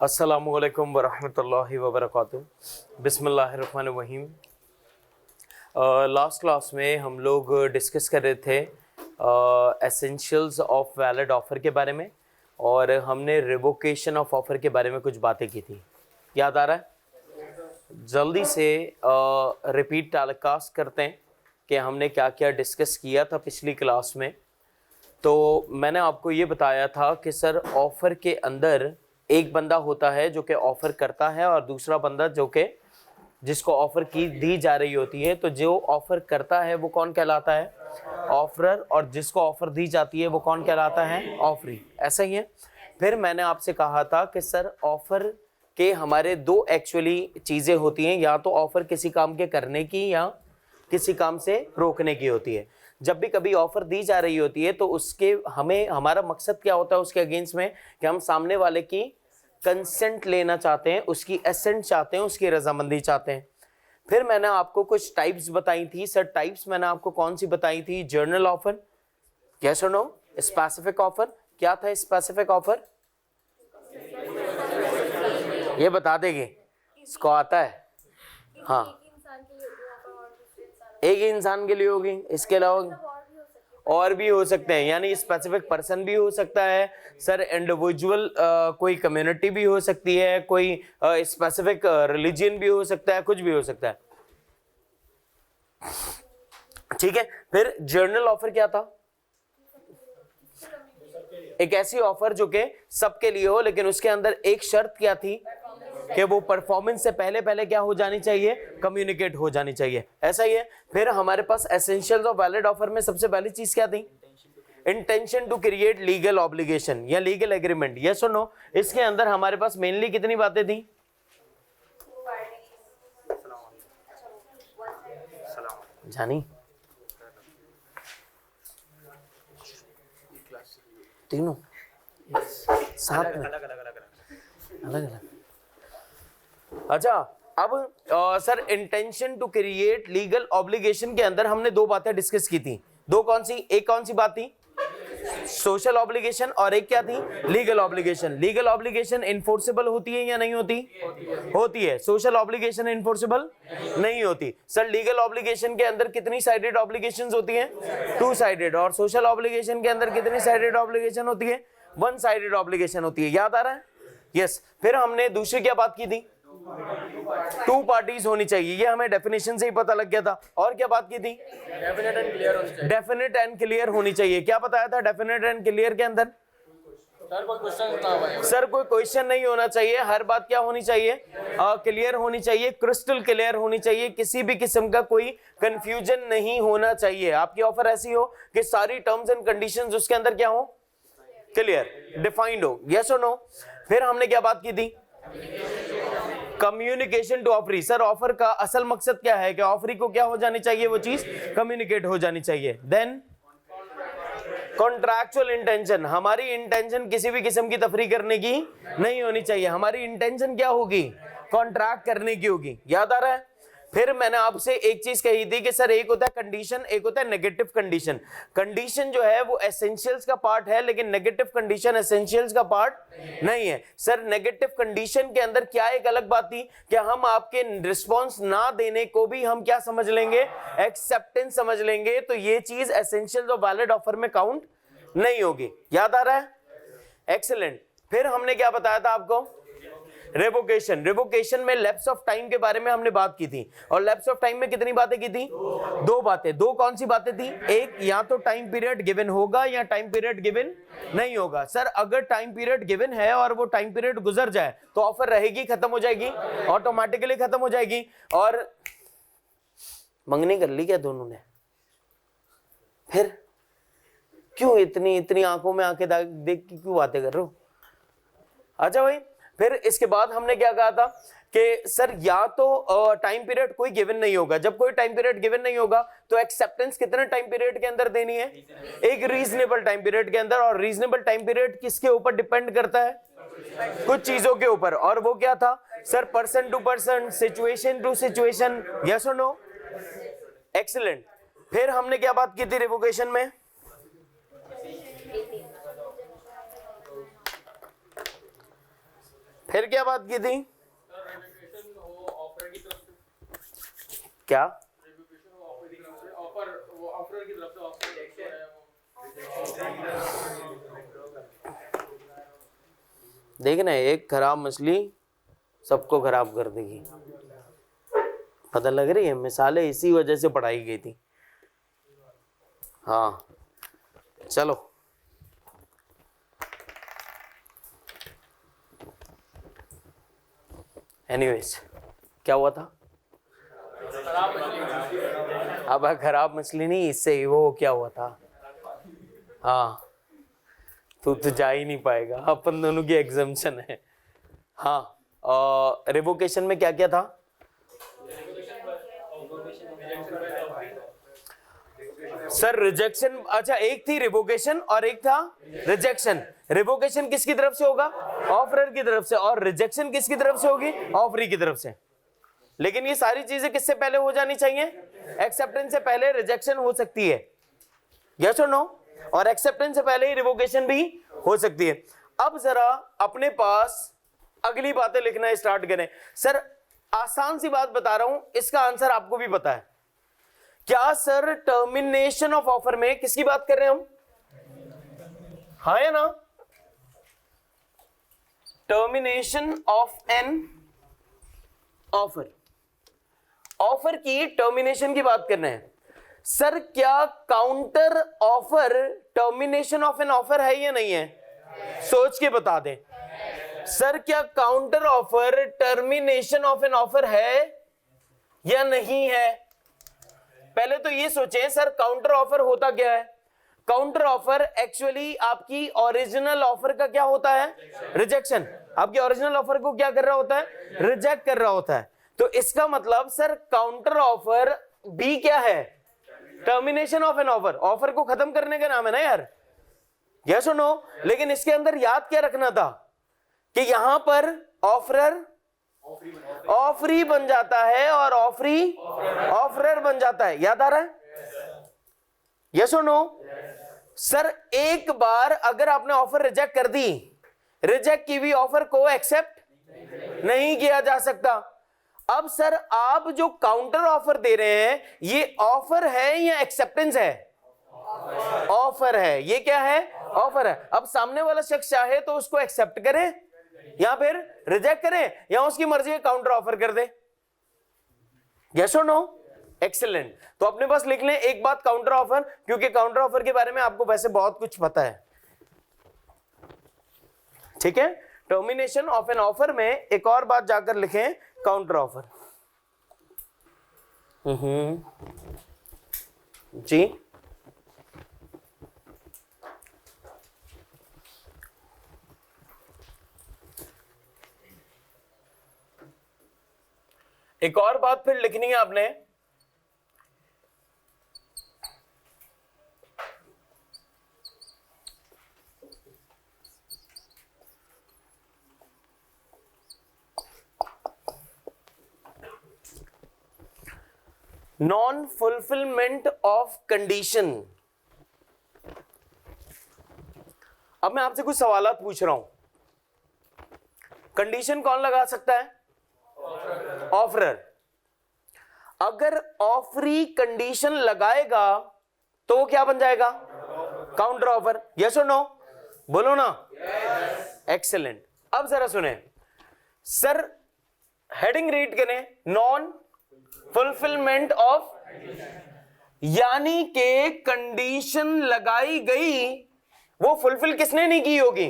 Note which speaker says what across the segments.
Speaker 1: अस्सलामुअलैकुम वरहमतुल्लाहि वबरकातुहू। बिस्मिल्लाहिर्रहमानिर्रहीम। लास्ट क्लास में हम लोग डिस्कस कर रहे थे एसेंशियल्स ऑफ वैलिड ऑफ़र के बारे में, और हमने रिवोकेशन ऑफ ऑफ़र के बारे में कुछ बातें की थी। याद आ रहा है? जल्दी से रिपीट टेलीकास्ट करते हैं कि हमने क्या क्या डिस्कस किया था पिछली क्लास में। तो मैंने आपको ये बताया था कि सर ऑफ़र के अंदर एक बंदा होता है जो कि ऑफ़र करता है, और दूसरा बंदा जो कि जिसको ऑफ़र की दी जा रही होती है। तो जो ऑफ़र करता है वो कौन कहलाता है? ऑफरर। और जिसको ऑफ़र दी जाती है वो कौन कहलाता है? ऑफरी। ऐसा ही है। फिर मैंने आपसे कहा था कि सर ऑफ़र के हमारे दो एक्चुअली चीज़ें होती हैं, या तो ऑफ़र किसी काम के करने की या किसी काम से रोकने की होती है। जब भी कभी ऑफ़र दी जा रही होती है तो उसके हमारा मकसद क्या होता है उसके अगेंस्ट में, कि हम सामने वाले की कंसेंट लेना चाहते हैं, उसकी एसेंट चाहते हैं, उसकी रजामंदी चाहते हैं। फिर मैंने आपको कुछ टाइप्स बताई थी। सर टाइप्स मैंने आपको कौन सी बताई थी? जर्नल ऑफर, यस और नो? स्पेसिफिक ऑफर, क्या था स्पेसिफिक ऑफर? ये बता देंगे, इसको आता है? हाँ, एक ही इंसान के लिए होगी, इसके अलावा और भी हो सकते हैं, यानी स्पेसिफिक पर्सन भी हो सकता है सर, इंडिविजुअल कोई कम्युनिटी भी हो सकती है, कोई स्पेसिफिक रिलीजन भी हो सकता है, कुछ भी हो सकता है। ठीक है। फिर जर्नल ऑफर क्या था? एक ऐसी ऑफर जो कि सबके लिए हो, लेकिन उसके अंदर एक शर्त क्या थी कि वो परफॉर्मेंस से पहले पहले क्या हो जानी चाहिए? कम्युनिकेट हो जानी चाहिए। ऐसा ही है। फिर हमारे पास एसेंशियल्स ऑफ वैलिड ऑफर में सबसे पहली चीज क्या थी? Intention to create legal obligation या लीगल एग्रीमेंट, यस और नो? इसके अंदर हमारे पास मेनली कितनी बातें थी? जानी तीनों साथ में अलग अलग। अच्छा, अब sir intention to create legal obligation के अंदर हमने दो बातें डिस्कस की थी। दो कौन सी? एक कौन सी बात थी? सोशल ऑब्लिगेशन, और एक क्या थी? Legal obligation. Legal obligation enforceable होती है या नहीं होती? होती है। सोशल ऑब्लिगेशन इन्फोर्सेबल नहीं होती। सर लीगल ऑब्लिगेशन के अंदर कितनी साइडेड ऑब्लिगेशंस होती हैं? Two sided. और सोशल ऑब्लिगेशन के अंदर कितनी साइडेड ऑब्लिगेशन होती है? वन साइडेड ऑब्लिगेशन होती है। याद आ रहा है? यस। फिर हमने दूसरी क्या बात की थी? टू पार्टीज होनी चाहिए, ये हमें डेफिनेशन से ही पता लग गया था। और क्या बात की थी? डेफिनेट एंड क्लियर होनी चाहिए। डेफिनेट एंड क्लियर होनी चाहिए। क्या बताया था डेफिनेट एंड क्लियर के अंदर? सर कोई क्वेश्चन नहीं होना चाहिए, हर बात क्या होनी चाहिए? क्लियर होनी चाहिए, क्रिस्टल क्लियर होनी चाहिए, किसी भी किस्म का कोई कंफ्यूजन नहीं होना चाहिए। आपकी ऑफर ऐसी हो कि सारी टर्म्स एंड कंडीशंस उसके अंदर क्या हो? क्लियर, डिफाइंड हो, यस और नो? फिर हमने क्या बात की थी? Communication to offeree. Sir offer का असल मकसद क्या है? कि ऑफरी को क्या हो जानी चाहिए? वो चीज कम्युनिकेट हो जानी चाहिए। देन कॉन्ट्रैक्चुअल इंटेंशन, हमारी इंटेंशन किसी भी किस्म की तफरी करने की नहीं होनी चाहिए। हमारी इंटेंशन क्या होगी? कॉन्ट्रैक्ट करने की होगी। याद आ रहा है? फिर मैंने आपसे एक चीज कही थी कि सर एक होता है कंडीशन, एक होता है नेगेटिव कंडीशन। कंडीशन जो है वो एसेंशियल्स का पार्ट है, लेकिन नेगेटिव कंडीशन एसेंशियल्स का पार्ट नहीं है। सर नेगेटिव कंडीशन के अंदर क्या एक अलग बात थी कि हम आपके रिस्पॉन्स ना देने को भी हम क्या समझ लेंगे? एक्सेप्टेंस समझ लेंगे। तो ये चीज एसेंशियल्स ऑफ वैलिड ऑफर में काउंट नहीं होगी। याद आ रहा है? एक्सीलेंट। फिर हमने क्या बताया था आपको? रेवोकेशन। रेवोकेशन में लैप्स ऑफ टाइम के बारे में हमने बात की थी, और लैप्स ऑफ टाइम में कितनी बातें की थी? दो बातें। दो कौन सी बातें थी? एक, या तो टाइम पीरियड गिवन होगा या टाइम पीरियड गिवन नहीं होगा। सर अगर टाइम पीरियड गिवन है और वो टाइम पीरियड गुजर जाए तो ऑफर रहेगी, खत्म हो जाएगी, ऑटोमेटिकली खत्म हो जाएगी। और मंगनी कर ली क्या दोनों ने? फिर क्यों इतनी आंखों में आंखें देख के क्यों बातें कर रहे हो? अच्छा भाई, फिर इसके बाद हमने क्या कहा था कि सर या तो टाइम पीरियड कोई गिवन नहीं होगा। जब कोई टाइम पीरियड गिवन नहीं होगा तो एक्सेप्टेंस कितने टाइम पीरियड के अंदर देनी है? एक रीजनेबल टाइम पीरियड के अंदर। और रीजनेबल टाइम पीरियड किसके ऊपर डिपेंड करता है? कुछ चीजों के ऊपर। और वो क्या था? Sir person to person, situation to situation, yes और नो? एक्सीलेंट। फिर हमने क्या बात की थी रिवोकेशन में? फिर क्या बात की थी? क्या? देखना, एक खराब मछली सबको खराब कर देगी। पता लग रही है? मिसालें इसी वजह से पढ़ाई गई थी। हाँ चलो, एनीवेज क्या हुआ था? अब खराब मछली नहीं, इससे वो क्या हुआ था? हाँ, तू तो जा ही नहीं पाएगा, अपन दोनों की एग्जाम्पशन है। हाँ, रिवोकेशन में क्या क्या था? सर रिजेक्शन, अच्छा एक थी रिवोकेशन और एक था रिजेक्शन। रिवोकेशन किसकी तरफ से होगा? ऑफरर की तरफ से। और रिजेक्शन किसकी तरफ से होगी? ऑफरी की तरफ से। लेकिन ये सारी चीजें किससे पहले हो जानी चाहिए? एक्सेप्टेंस से पहले रिजेक्शन हो सकती है, यस और नो? और एक्सेप्टेंस से पहले ही रिवोकेशन भी हो सकती है। अब जरा अपने पास अगली बातें लिखना स्टार्ट करें। सर आसान सी बात बता रहा हूं, इसका आंसर आपको भी पता है क्या? सर टर्मिनेशन ऑफ ऑफर में किसकी बात कर रहे हैं हम? हाँ या ना? Termination of an offer, offer की टर्मिनेशन की बात कर रहे हैं। सर क्या counter offer termination of an offer है या नहीं है? सोच के बता दें। सर क्या counter offer termination of an offer है या नहीं है? पहले तो ये सोचें, सर काउंटर ऑफर होता क्या है? काउंटर ऑफर एक्चुअली आपकी ओरिजिनल ऑफर का क्या होता है? रिजेक्शन। आपके ओरिजिनल ऑफर को क्या कर रहा होता है? रिजेक्ट कर रहा होता है। तो इसका मतलब सर काउंटर ऑफर भी क्या है? Termination of an offer. Offer को खत्म करने का नाम है ना यार, यस और नो? लेकिन इसके अंदर याद क्या रखना था कि यहां पर ऑफरर ऑफरी बन जाता है और ऑफरी ऑफरर बन जाता है। याद आ रहा है? यस और नो? सर एक बार अगर आपने ऑफर रिजेक्ट कर दी, रिजेक्ट की हुई ऑफर को एक्सेप्ट नहीं किया जा सकता। अब सर आप जो काउंटर ऑफर दे रहे हैं, ये ऑफर है या एक्सेप्टेंस है? ऑफर है। ये क्या है? ऑफर है। अब सामने वाला शख्स चाहे तो उसको एक्सेप्ट करे या फिर रिजेक्ट करे, या उसकी मर्जी है काउंटर ऑफर कर दे। यस और नो? एक्सीलेंट। तो अपने पास लिख लें एक बात काउंटर ऑफर, क्योंकि काउंटर ऑफर के बारे में आपको वैसे बहुत कुछ पता है, ठीक है? टर्मिनेशन ऑफ एन ऑफर में एक और बात जाकर लिखें, काउंटर ऑफर। जी एक और बात फिर लिखनी है आपने, नॉन फुलफिलमेंट ऑफ कंडीशन। अब मैं आपसे कुछ सवालात पूछ रहा हूं। कंडीशन कौन लगा सकता है? ऑफरर। अगर ऑफरी कंडीशन लगाएगा तो वो क्या बन जाएगा? Counter offer. यस और नो? बोलो ना। एक्सीलेंट। अब जरा सुने सर, हेडिंग रीड करें, नॉन फुलफिलमेंट ऑफ, यानी के कंडीशन लगाई गई, वो फुलफिल किसने नहीं की होगी?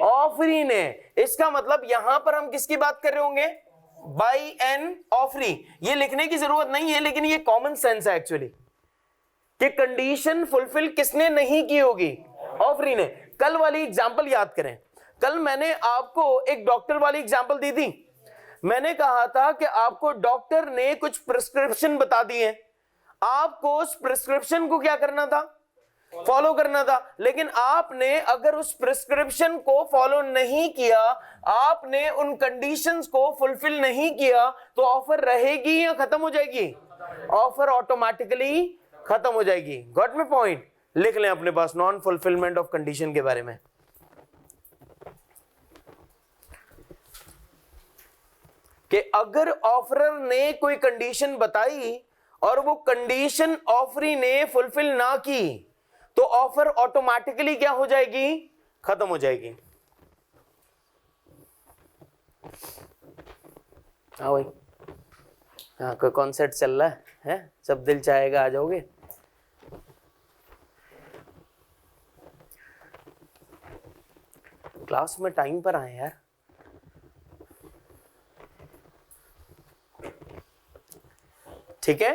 Speaker 1: ऑफरी ने। इसका मतलब यहां पर हम किसकी बात कर रहे होंगे? By an offeree. ये लिखने की जरूरत नहीं है, लेकिन ये कॉमन सेंस है एक्चुअली, कि कंडीशन फुलफिल किसने नहीं की होगी? ऑफरी ने। कल वाली एग्जांपल याद करें, कल मैंने आपको एक डॉक्टर वाली एग्जांपल दी थी। मैंने कहा था कि आपको डॉक्टर ने कुछ प्रिस्क्रिप्शन बता दी है, आपको उस प्रिस्क्रिप्शन को क्या करना था? फॉलो करना था। लेकिन आपने अगर उस प्रिस्क्रिप्शन को फॉलो नहीं किया, आपने उन कंडीशंस को फुलफिल नहीं किया, तो ऑफर रहेगी या खत्म हो जाएगी? ऑफर ऑटोमेटिकली खत्म हो जाएगी। Got my point? लिख लें अपने पास नॉन फुलफिलमेंट ऑफ कंडीशन के बारे में। कि अगर ऑफरर ने कोई कंडीशन बताई और वो कंडीशन ऑफरी ने फुलफिल ना की तो ऑफर ऑटोमेटिकली क्या हो जाएगी, खत्म हो जाएगी। हाँ भाई, हाँ कोई कॉन्सर्ट चल रहा है, सब दिल चाहेगा आ जाओगे। क्लास में टाइम पर आए यार। ठीक है,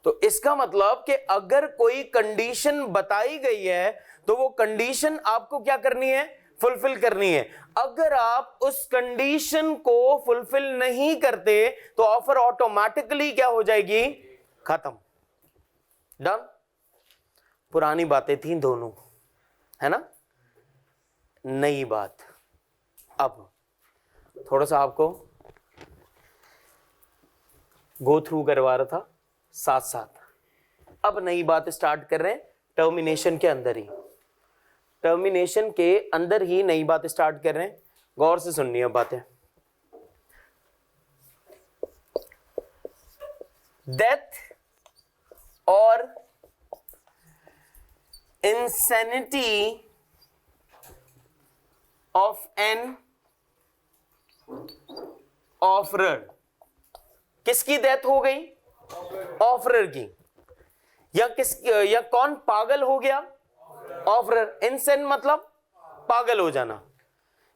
Speaker 1: तो इसका मतलब कि अगर कोई कंडीशन बताई गई है तो वो कंडीशन आपको क्या करनी है, फुलफिल करनी है। अगर आप उस कंडीशन को फुलफिल नहीं करते तो ऑफर ऑटोमेटिकली क्या हो जाएगी, खत्म। डन। पुरानी बातें थी दोनों, है ना। नई बात अब थोड़ा सा आपको गो थ्रू करवा रहा था साथ साथ। अब नई बात स्टार्ट कर रहे हैं टर्मिनेशन के अंदर ही, टर्मिनेशन के अंदर ही नई बात स्टार्ट कर रहे हैं। गौर से सुननी है बातें। डेथ और इंसैनिटी ऑफ एन ऑफरर। किसकी डेथ हो गई, ऑफरर की। या कौन पागल हो गया, ऑफरर। इंसेन मतलब पागल हो जाना।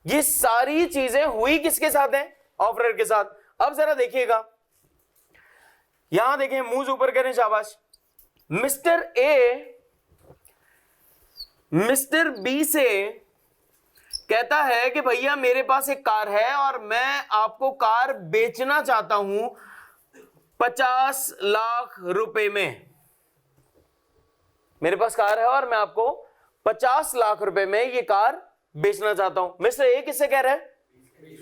Speaker 1: ये सारी चीजें हुई किसके साथ हैं, ऑफरर के साथ। अब जरा देखिएगा, यहां देखें, मुंह ऊपर करें, शाबाश। मिस्टर ए मिस्टर बी से कहता है कि भैया मेरे पास एक कार है और मैं आपको कार बेचना चाहता हूं 50 लाख रुपए में। मेरे पास कार है और मैं आपको 50 लाख रुपए में ये कार बेचना चाहता हूं। मिस्टर ए किससे कह रहा है,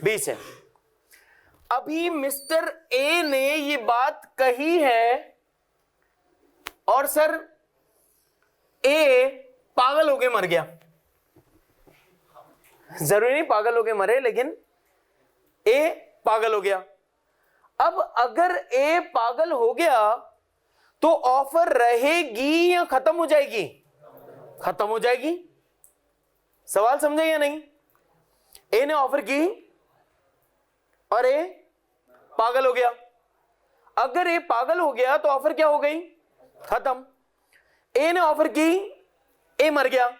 Speaker 1: बी से। अभी मिस्टर ए ने ये बात कही है और सर ए पागल होके मर गया। जरूरी नहीं पागल होके मरे, लेकिन ए पागल हो गया। अब अगर ए पागल हो गया तो ऑफर रहेगी या खत्म हो जाएगी, खत्म हो जाएगी। सवाल समझे या नहीं। ए ने ऑफर की और ए पागल हो गया। अगर ए पागल हो गया तो ऑफर क्या हो गई, खत्म। ए ने ऑफर की, ए मर गया,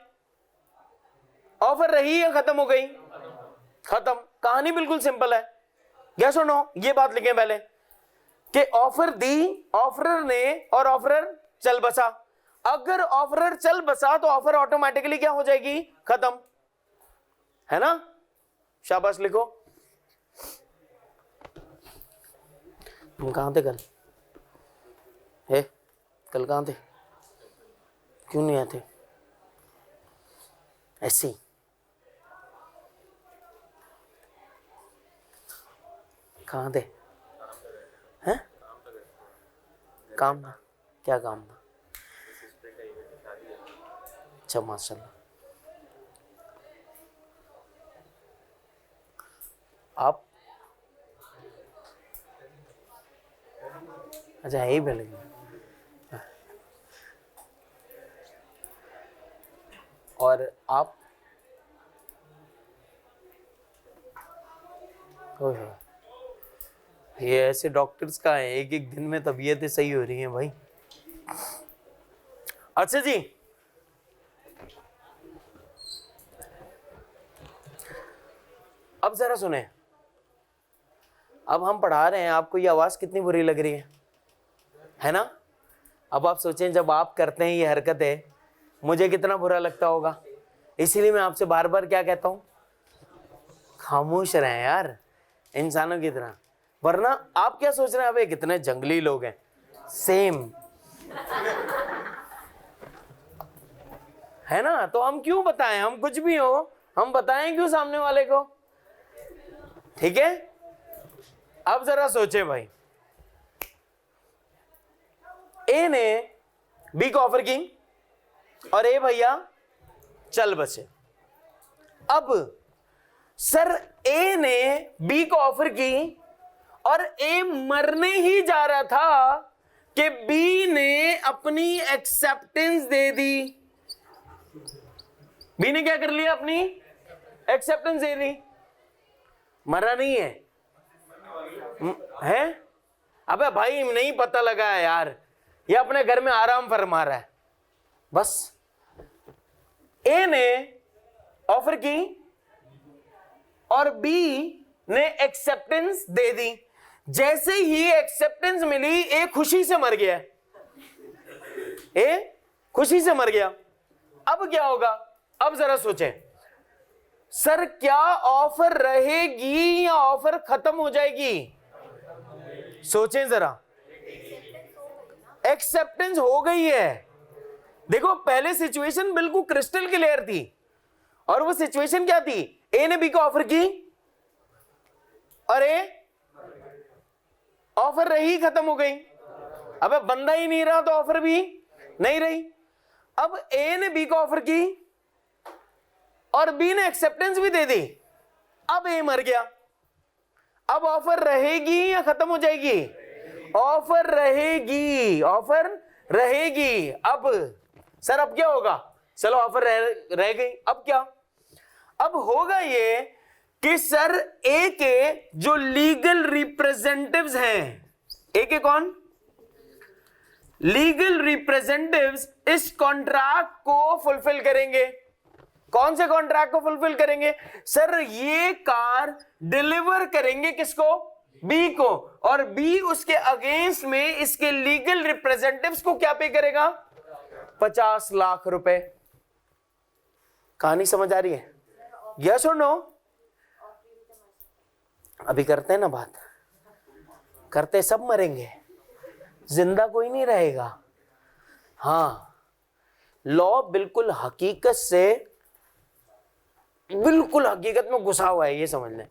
Speaker 1: ऑफर रही या खत्म हो गई, खत्म। कहानी बिल्कुल सिंपल है। क्या सुनो, ये बात लिखें पहले कि ऑफर दी ऑफरर ने और ऑफरर चल बसा। अगर ऑफरर चल बसा तो ऑफर ऑटोमेटिकली क्या हो जाएगी, खत्म, है ना। शाबाश लिखो। तुम कहां थे कल, है कल कहां थे, क्यों नहीं आते ऐसे ही। कहां थे, हैं काम था, क्या काम था। अच्छा माशाल्लाह। आप अच्छा यही पहले और आप ये ऐसे डॉक्टर्स का है, एक एक दिन में तबीयतें सही हो रही हैं भाई। अच्छा जी, अब जरा सुने। अब हम पढ़ा रहे हैं, आपको ये आवाज कितनी बुरी लग रही है ना। अब आप सोचें जब आप करते हैं ये हरकतें, मुझे कितना बुरा लगता होगा। इसीलिए मैं आपसे बार बार क्या कहता हूं, खामोश रहें यार, इंसानों की तरह। वरना आप क्या सोच रहे हैं, अबे कितने जंगली लोग हैं, सेम है ना। तो हम क्यों बताएं, हम कुछ भी हो हम बताएं क्यों सामने वाले को, ठीक है। अब जरा सोचे भाई, ए ने बी को ऑफर की और ए भैया चल बसे। अब सर ए ने बी को ऑफर की और ए मरने ही जा रहा था कि बी ने अपनी एक्सेप्टेंस दे दी। बी ने क्या कर लिया? अपनी एक्सेप्टेंस दे दी। मरा नहीं है, है? अबे भाई नहीं पता लगा है यार, ये अपने घर में आराम फरमा रहा है बस। ए ने ऑफर की और बी ने एक्सेप्टेंस दे दी। जैसे ही एक्सेप्टेंस मिली, ए खुशी से मर गया। ए खुशी से मर गया। अब क्या होगा? अब जरा सोचें, सर क्या ऑफर रहेगी या ऑफर खत्म हो जाएगी? सोचें जरा। एक्सेप्टेंस हो गई है। देखो पहले सिचुएशन बिल्कुल क्रिस्टल क्लियर थी, और वो सिचुएशन क्या थी? ए ने बी को ऑफर की और ए ऑफर रही, खत्म हो गई। अबे बंदा ही नहीं रहा तो ऑफर भी नहीं रही। अब ए ने बी को ऑफर की और बी ने एक्सेप्टेंस भी दे दी। अब ए मर गया। अब ऑफर रहेगी या खत्म हो जाएगी? ऑफर रहेगी, ऑफर रहेगी। अब सर अब क्या होगा? चलो ऑफर रह गई, अब क्या? अब होगा ये कि सर ए के जो लीगल रिप्रेजेंटेटिव्स हैं, ए के कौन? लीगल रिप्रेजेंटेटिव्स इस कॉन्ट्रैक्ट को फुलफिल करेंगे। कौन से कॉन्ट्रैक्ट को फुलफिल करेंगे? सर ये कार डिलीवर करेंगे किसको? बी को, और बी उसके अगेंस्ट में इसके लीगल रिप्रेजेंटेटिव्स को क्या पे करेगा? 50 लाख रुपए। कहानी समझ आ रही है? यस और नो? अभी करते हैं ना बात, करते सब मरेंगे, जिंदा कोई नहीं रहेगा। हाँ, लॉ बिल्कुल हकीकत से, बिल्कुल हकीकत में घुसा हुआ है, ये समझ लें।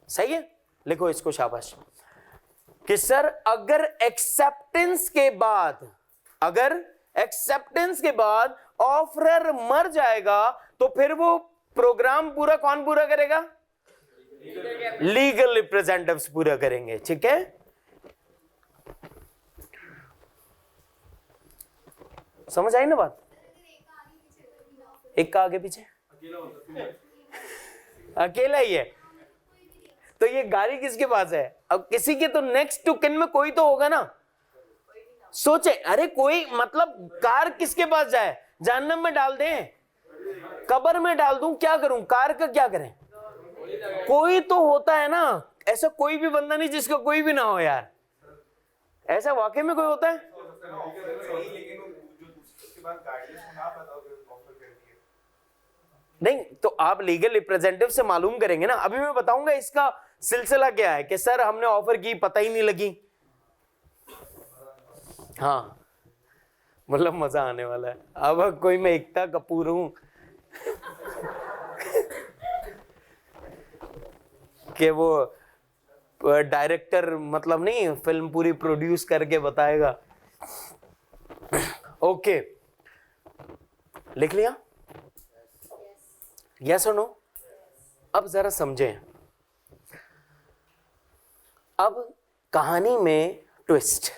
Speaker 1: सही है? लिखो इसको, शाबाश। कि सर अगर एक्सेप्टेंस के बाद, अगर एक्सेप्टेंस के बाद ऑफरर मर जाएगा तो फिर वो प्रोग्राम पूरा कौन पूरा करेगा? लीगल रिप्रेजेंटेटिव्स पूरा करेंगे। ठीक है? समझ आई ना बात? एक का आगे पीछे, अकेला ही है तो ये गाड़ी किसके पास है? अब किसी के तो नेक्स्ट टू किन में कोई तो होगा ना। सोचे, अरे कोई मतलब कार किसके पास जाए? जहन्नम में डाल दें, कब्र में डाल दूं, क्या करूं? कार का क्या करें? कोई तो होता है ना। ऐसा कोई भी बंदा नहीं जिसका कोई भी ना हो यार। ऐसा वाकई में कोई होता है? नहीं तो आप लीगल रिप्रेजेंटेटिव से मालूम करेंगे ना। अभी मैं बताऊंगा इसका सिलसिला क्या है कि सर हमने ऑफर की, पता ही नहीं लगी। हाँ, मतलब मजा आने वाला है। अब कोई मैं एकता कपूर हूं कि वो डायरेक्टर मतलब नहीं, फिल्म पूरी प्रोड्यूस करके बताएगा। ओके, लिख लिया? यस और नो? अब जरा समझें। अब कहानी में ट्विस्ट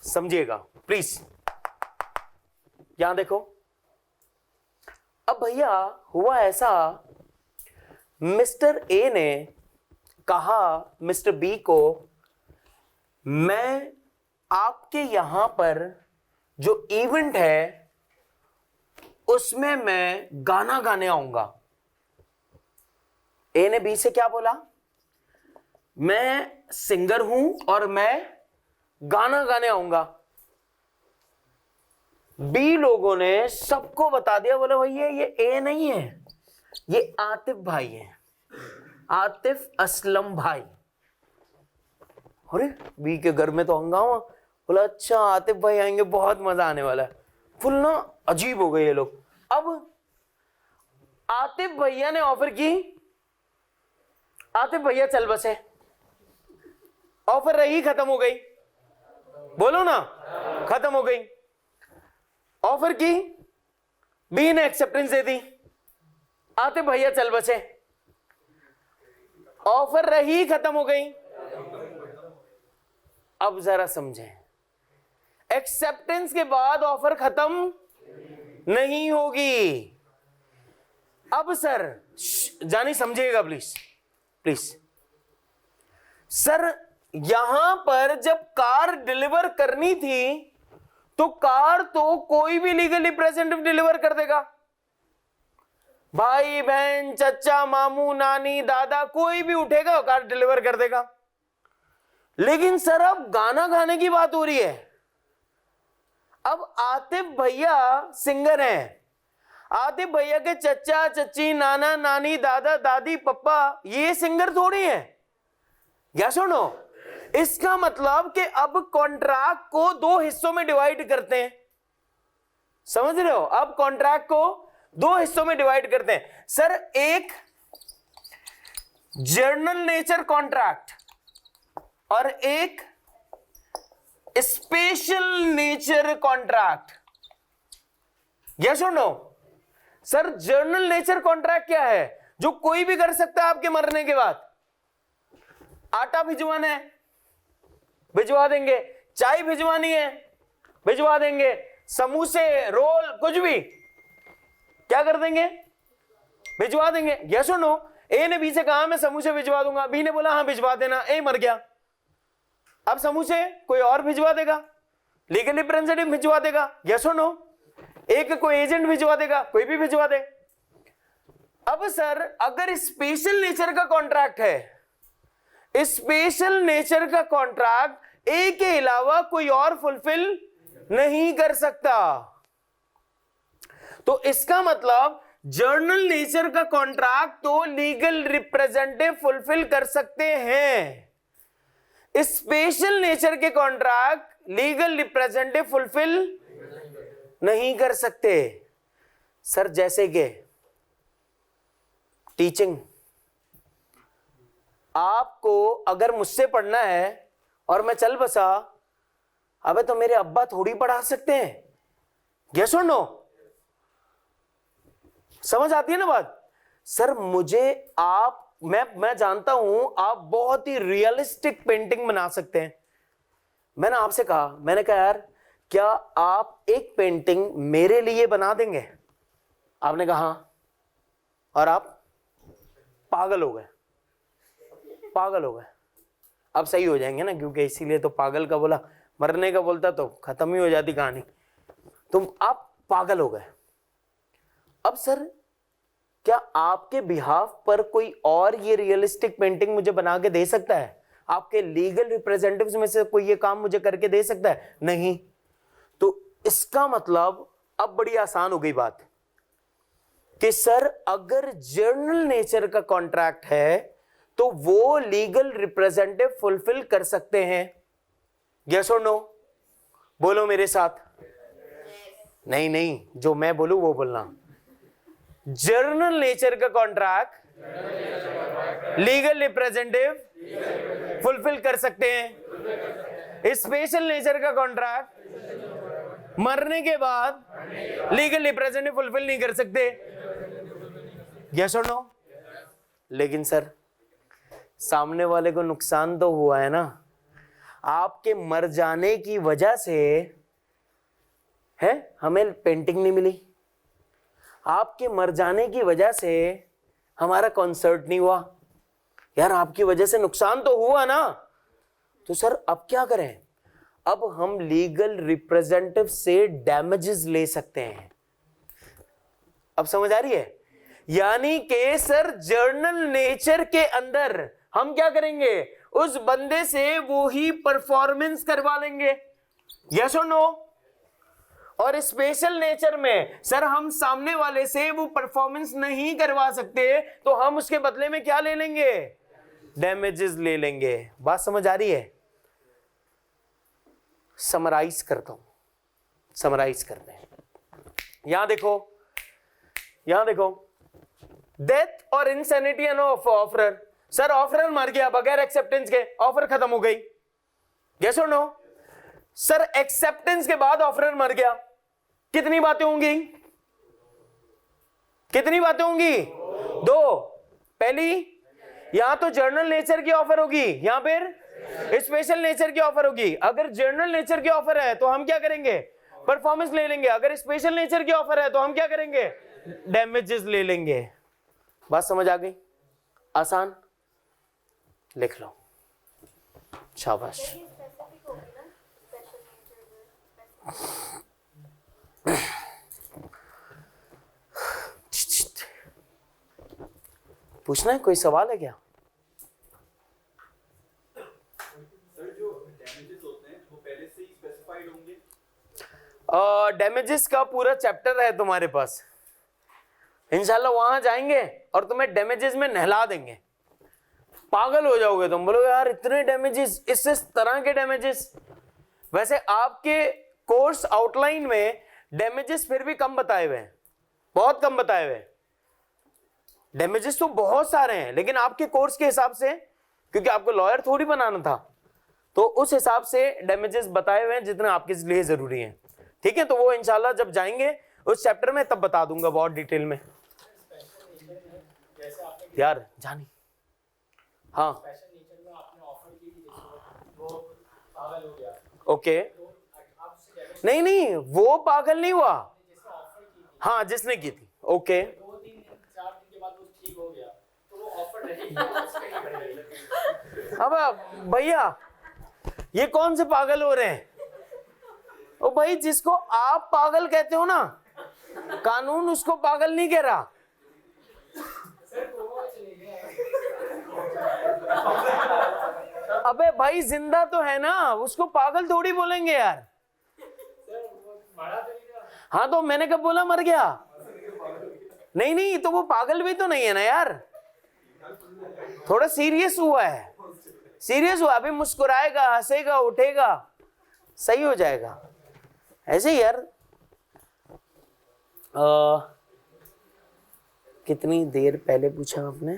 Speaker 1: समझिएगा प्लीज। यहां देखो। अब भैया हुआ ऐसा, मिस्टर ए ने कहा मिस्टर बी को, मैं आपके यहां पर जो इवेंट है उसमें मैं गाना गाने आऊंगा। ए ने बी से क्या बोला? मैं सिंगर हूं और मैं गाना गाने आऊंगा। बी लोगों ने सबको बता दिया, बोले भैया ये ए नहीं है, ये आतिफ भाई है, आतिफ असलम भाई। अरे बी के घर में तो हंगामा। बोला अच्छा आतिफ भाई आएंगे, बहुत मजा आने वाला है। फुल ना अजीब हो गए ये लोग। अब आतिफ भैया ने ऑफर की, आतिफ भैया चल बसे। ऑफर रही, खत्म हो गई। बोलो ना, खत्म हो गई। ऑफर की, बी ने एक्सेप्टेंस दे दी, आतिफ भैया चल बसे। ऑफर रही खत्म हो गई। अब जरा समझें, एक्सेप्टेंस के बाद ऑफर खत्म नहीं होगी। अब सर जानी समझिएगा प्लीज प्लीज। सर यहां पर जब कार डिलीवर करनी थी तो कार तो कोई भी लीगल रिप्रेजेंटेटिव डिलीवर कर देगा, भाई बहन चचा मामू नानी दादा कोई भी उठेगा कार डिलीवर कर देगा। लेकिन सर अब गाना गाने की बात हो रही है। अब आतिफ भैया सिंगर हैं, आतिफ भैया के चचा चची नाना नानी दादा दादी पप्पा ये सिंगर थोड़ी हैं, क्या सुनो। इसका मतलब कि अब कॉन्ट्रैक्ट को दो हिस्सों में डिवाइड करते हैं, समझ रहे हो। अब कॉन्ट्रैक्ट को दो हिस्सों में डिवाइड करते हैं सर, एक जर्नल नेचर कॉन्ट्रैक्ट और एक स्पेशल नेचर कॉन्ट्रैक्ट, यस और no. Sir general nature contract क्या है, जो कोई भी कर सकता है आपके मरने के बाद। आटा भिजवाना है भिजवा देंगे, चाय भिजवानी है भिजवा देंगे, समोसे रोल कुछ भी क्या कर देंगे, भिजवा देंगे, यस और नो। ए ने बी से कहा मैं समोसे भिजवा दूंगा, बी ने बोला हाँ भिजवा देना, ए मर गया। अब समोसे कोई और भिजवा देगा, लीगल रिप्रेजेंटेटिव भिजवा देगा, यस और नो। एक कोई एजेंट भिजवा देगा, कोई भी भिजवा दे। अब सर अगर स्पेशल नेचर का कॉन्ट्रैक्ट है, स्पेशल नेचर का कॉन्ट्रैक्ट ए के अलावा कोई और फुलफिल नहीं कर सकता, तो इसका मतलब जर्नल नेचर का कॉन्ट्रैक्ट तो लीगल रिप्रेजेंटेटिव फुलफिल कर सकते हैं, स्पेशल नेचर के कॉन्ट्रैक्ट लीगल रिप्रेजेंटेटिव फुलफिल नहीं कर सकते। सर जैसे कि टीचिंग, आपको अगर मुझसे पढ़ना है और मैं चल बसा, अबे तो मेरे अब्बा थोड़ी पढ़ा सकते हैं, यस और नो। समझ आती है ना बात। सर मुझे आप मैं जानता हूं आप बहुत ही रियलिस्टिक पेंटिंग बना सकते हैं। मैंने आपसे कहा, मैंने कहा यार क्या आप एक पेंटिंग मेरे लिए बना देंगे, आपने कहा हाँ, और आप पागल हो गए, पागल हो गए। अब सही हो जाएंगे ना, क्योंकि इसीलिए तो पागल का बोला, मरने का बोलता तो खत्म ही हो जाती कहानी। तुम आप पागल हो गए। अब सर क्या आपके बिहाफ पर कोई और ये रियलिस्टिक पेंटिंग मुझे बना के दे सकता है? आपके लीगल रिप्रेजेंटेटिव्स में से कोई ये काम मुझे करके दे सकता है? नहीं। तो इसका मतलब अब बड़ी आसान हो गई बात कि सर अगर जर्नल नेचर का कॉन्ट्रैक्ट है तो वो लीगल रिप्रेजेंटेटिव फुलफिल कर सकते हैं, यस और नो। बोलो मेरे साथ। नहीं नहीं, जो मैं बोलूं वो बोलना। जर्नल नेचर का कॉन्ट्रैक्ट लीगल रिप्रेजेंटेटिव फुलफिल कर सकते हैं, स्पेशल नेचर का कॉन्ट्रैक्ट मरने के बाद लीगल रिप्रेजेंटेटिव फुलफिल नहीं कर सकते, यस और नो। लेकिन सर सामने वाले को नुकसान तो हुआ है ना, आपके मर जाने की वजह से है हमें पेंटिंग नहीं मिली, आपके मर जाने की वजह से हमारा कॉन्सर्ट नहीं हुआ। यार आपकी वजह से नुकसान तो हुआ ना। तो सर अब क्या करें? अब हम लीगल रिप्रेजेंटेटिव से डैमेजेस ले सकते हैं। अब समझ आ रही है? यानी कि सर जर्नल नेचर के अंदर हम क्या करेंगे, उस बंदे से वो ही परफॉर्मेंस करवा लेंगे, यस और नो। और स्पेशल नेचर में सर हम सामने वाले से वो परफॉर्मेंस नहीं करवा सकते, तो हम उसके बदले में क्या ले लेंगे, डैमेजेस ले लेंगे। बात समझ आ रही है? समराइज करता हूं, समराइज करते हैं। यहां देखो, यहां देखो, डेथ और insanity of offeror. Sir offeror मर गया बगैर एक्सेप्टेंस के, ऑफर खत्म हो गई, यस और नो। सर एक्सेप्टेंस के बाद ऑफरर मर गया, कितनी बातें होंगी, कितनी बातें होंगी? दो। पहली, यहां तो जर्नल नेचर की ऑफर होगी, यहां पर स्पेशल नेचर की ऑफर होगी। अगर जर्नल नेचर की ऑफर है तो हम क्या करेंगे, परफॉर्मेंस ले लेंगे। अगर स्पेशल नेचर की ऑफर है तो हम क्या करेंगे, डैमेजेस ले लेंगे। बात समझ आ गई? आसान, लिख लो, शाबाश। पूछना है, कोई सवाल है क्या?
Speaker 2: सर जो डैमेजेस होते हैं वो पहले से ही स्पेसिफाइड होंगे?
Speaker 1: डैमेजेस का पूरा चैप्टर है तुम्हारे पास, इंशाल्लाह वहां जाएंगे और तुम्हें डैमेजेस में नहला देंगे, पागल हो जाओगे तुम, बोलोगे यार इतने डैमेजेस, इस तरह के डैमेजेस। वैसे आपके कोर्स आउटलाइन में डैमेजेस फिर भी कम बताए हुए हैं, बहुत कम बताए हुए हैं। डैमेजेस तो बहुत सारे हैं, लेकिन आपके कोर्स के हिसाब से, क्योंकि आपको लॉयर थोड़ी बनाना था, तो उस हिसाब से डैमेजेस बताए हुए हैं जितने आपके लिए जरूरी हैं। ठीक है, तो वो इंशाल्लाह जब जाएंगे उस चैप्टर में तब बता दूंगा बहुत डिटेल में। यार जानी, हाँ ओके, नहीं नहीं वो पागल नहीं हुआ, हाँ जिसने की थी, ओके। अब भैया ये कौन से पागल हो रहे हैं? ओ भाई, जिसको आप पागल कहते हो ना, कानून उसको पागल नहीं कह रहा। अबे भाई जिंदा तो है ना, उसको पागल थोड़ी बोलेंगे यार। हाँ तो मैंने कब बोला मर गया? नहीं नहीं, तो वो पागल भी तो नहीं है ना यार, थोड़ा सीरियस हुआ है, सीरियस हुआ, अभी मुस्कुराएगा, हंसेगा, उठेगा, सही हो जाएगा। ऐसे ही यार कितनी देर पहले पूछा आपने?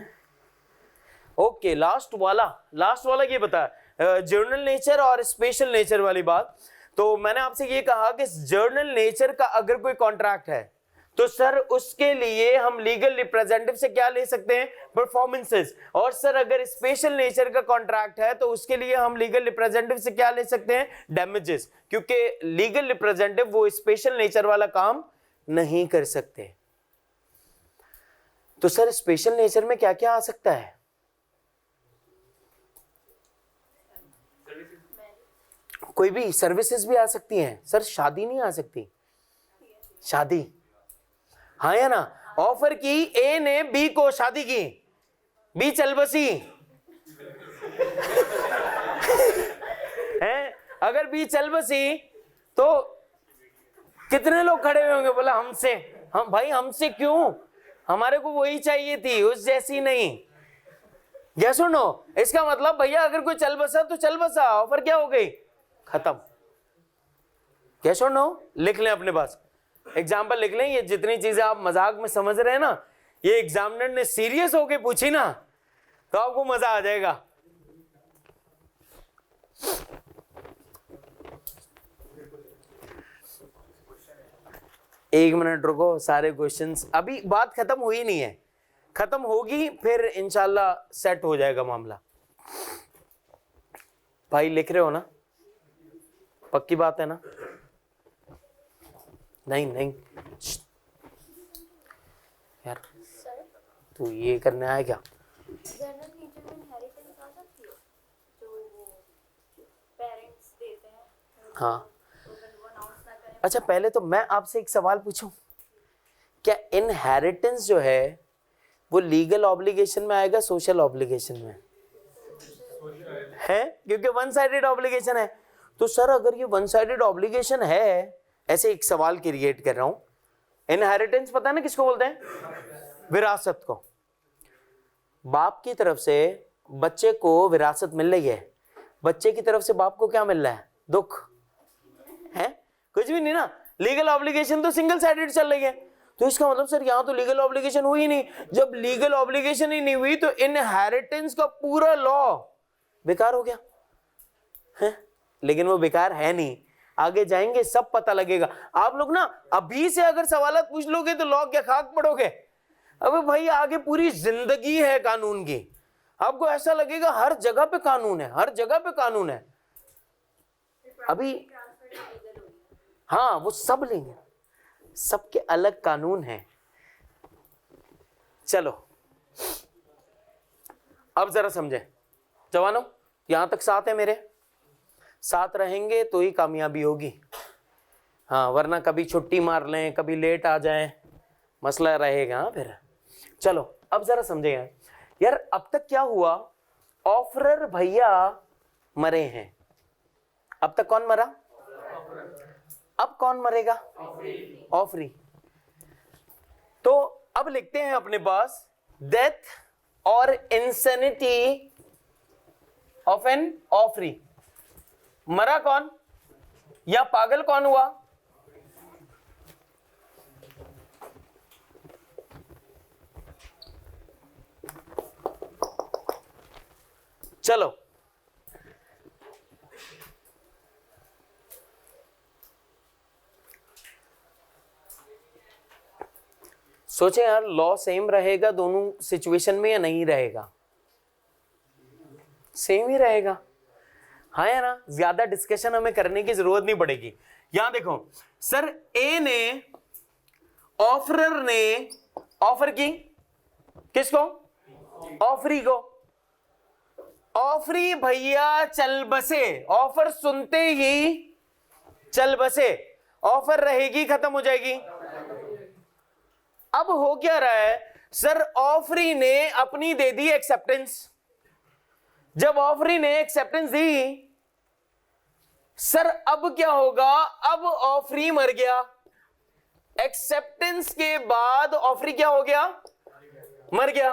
Speaker 1: ओके, लास्ट वाला ये बता, जर्नल नेचर और स्पेशल नेचर वाली बात। तो मैंने आपसे ये कहा कि जर्नल नेचर का अगर कोई कॉन्ट्रैक्ट है तो सर उसके लिए हम लीगल रिप्रेजेंटेटिव से क्या ले सकते हैं, परफॉर्मेंसेस। और सर अगर स्पेशल नेचर का कॉन्ट्रैक्ट है तो उसके लिए हम लीगल रिप्रेजेंटेटिव से क्या ले सकते हैं, डैमेजेस, क्योंकि लीगल रिप्रेजेंटेटिव वो स्पेशल नेचर वाला काम नहीं कर सकते। तो सर स्पेशल नेचर में क्या क्या आ सकता है? कोई भी सर्विसेज भी आ सकती हैं सर, शादी नहीं आ सकती, शादी हाँ या ना। ऑफर की ए ने बी को शादी की, बी चल बसी है, अगर बी चल बसी तो कितने लोग खड़े हुए होंगे, बोला हमसे, हम भाई हमसे क्यों, हमारे को वही चाहिए थी, उस जैसी नहीं। यस और नो? इसका मतलब भैया अगर कोई चल बसा तो चल बसा, ऑफर क्या हो गई, खत्म। यस और नो? लिख लें अपने पास, एग्जाम्पल लिख लें। ये जितनी चीजें आप मजाक में समझ रहे हैं ना, ये एग्जामिनर ने सीरियस होके पूछी ना तो आपको मजा आ जाएगा। एक मिनट रुको, सारे क्वेश्चंस, अभी बात खत्म हुई नहीं है, खत्म होगी फिर इंशाल्लाह सेट हो जाएगा मामला। भाई लिख रहे हो ना, पक्की बात है ना? नहीं नहीं यार, तू ये करने आया क्या?
Speaker 3: जर्नल नेचर में इनहेरिटेंस आ सकती है, जो पेरेंट्स देते हैं।
Speaker 1: हाँ अच्छा, पहले तो मैं आपसे एक सवाल पूछूं, क्या इनहेरिटेंस जो है वो लीगल ऑब्लिगेशन में आएगा, सोशल ऑब्लिगेशन में है? क्योंकि वन साइडेड ऑब्लिगेशन है। तो सर अगर ये वन साइडेड ऑब्लिगेशन है, ऐसे एक सवाल क्रिएट कर रहा हूं, इनहेरिटेंस पता है ना किसको बोलते हैं, विरासत को। बाप की तरफ से बच्चे को विरासत मिल रही है, बच्चे की तरफ से बाप को क्या मिल रहा है, दुख है, कुछ भी नहीं ना। लीगल ऑब्लिगेशन तो सिंगल साइडेड चल रही है, तो इसका मतलब सर यहां तो लीगल ऑब्लिगेशन हुई नहीं। जब लीगल ऑब्लिगेशन ही नहीं हुई तो इनहेरिटेंस का पूरा लॉ बेकार हो गया है। लेकिन वो बेकार है नहीं, आगे जाएंगे सब पता लगेगा। आप लोग ना अभी से अगर सवाल पूछ लोगे तो लॉ क्या खाक पड़ोगे। अबे भाई आगे पूरी जिंदगी है कानून की, आपको ऐसा लगेगा हर जगह पे कानून है, हर जगह पे कानून है। अभी हाँ वो सब लेंगे, सबके अलग कानून है। चलो अब जरा समझे जवानों, यहां तक साथ है मेरे, साथ रहेंगे तो ही कामयाबी होगी। हाँ वरना कभी छुट्टी मार लें, कभी लेट आ जाएं, मसला रहेगा। हाँ फिर चलो अब जरा समझे यार, अब तक क्या हुआ, ऑफरर भैया मरे हैं। अब तक कौन मरा, अब कौन मरेगा, ऑफरी। तो अब लिखते हैं अपने पास डेथ और इंसेनिटी ऑफ एन ऑफरी। मरा कौन या पागल कौन हुआ, चलो सोचें यार, लॉ सेम रहेगा दोनों सिचुएशन में या नहीं रहेगा, सेम ही रहेगा। हाँ या ना, ज्यादा डिस्कशन हमें करने की जरूरत नहीं पड़ेगी। यहां देखो सर, ए ने, ऑफरर ने ऑफर की किसको, ऑफरी को। ऑफरी भैया चल बसे, ऑफर सुनते ही चल बसे, ऑफर रहेगी खत्म हो जाएगी। अब हो क्या रहा है सर, ऑफरी ने अपनी दे दी एक्सेप्टेंस। जब ऑफरी ने एक्सेप्टेंस दी सर, अब क्या होगा, अब ऑफरी मर गया। एक्सेप्टेंस के बाद ऑफरी क्या हो गया, मर गया।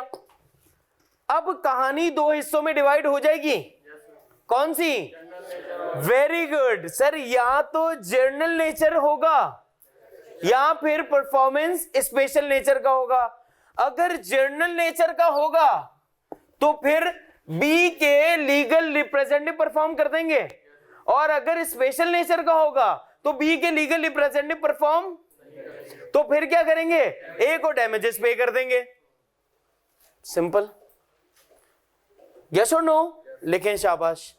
Speaker 1: अब कहानी दो हिस्सों में डिवाइड हो जाएगी, कौन सी, वेरी गुड सर, या तो जर्नल नेचर होगा या फिर परफॉर्मेंस स्पेशल नेचर का होगा। अगर जर्नल नेचर का होगा तो फिर बी के लीगल रिप्रेजेंटेटिव परफॉर्म कर देंगे, और अगर स्पेशल नेचर का होगा तो बी के लीगल रिप्रेजेंटेटिव परफॉर्म, तो फिर क्या करेंगे, ए को डैमेजेस पे कर देंगे। सिंपल, यस और नो, लिखें शाबाश।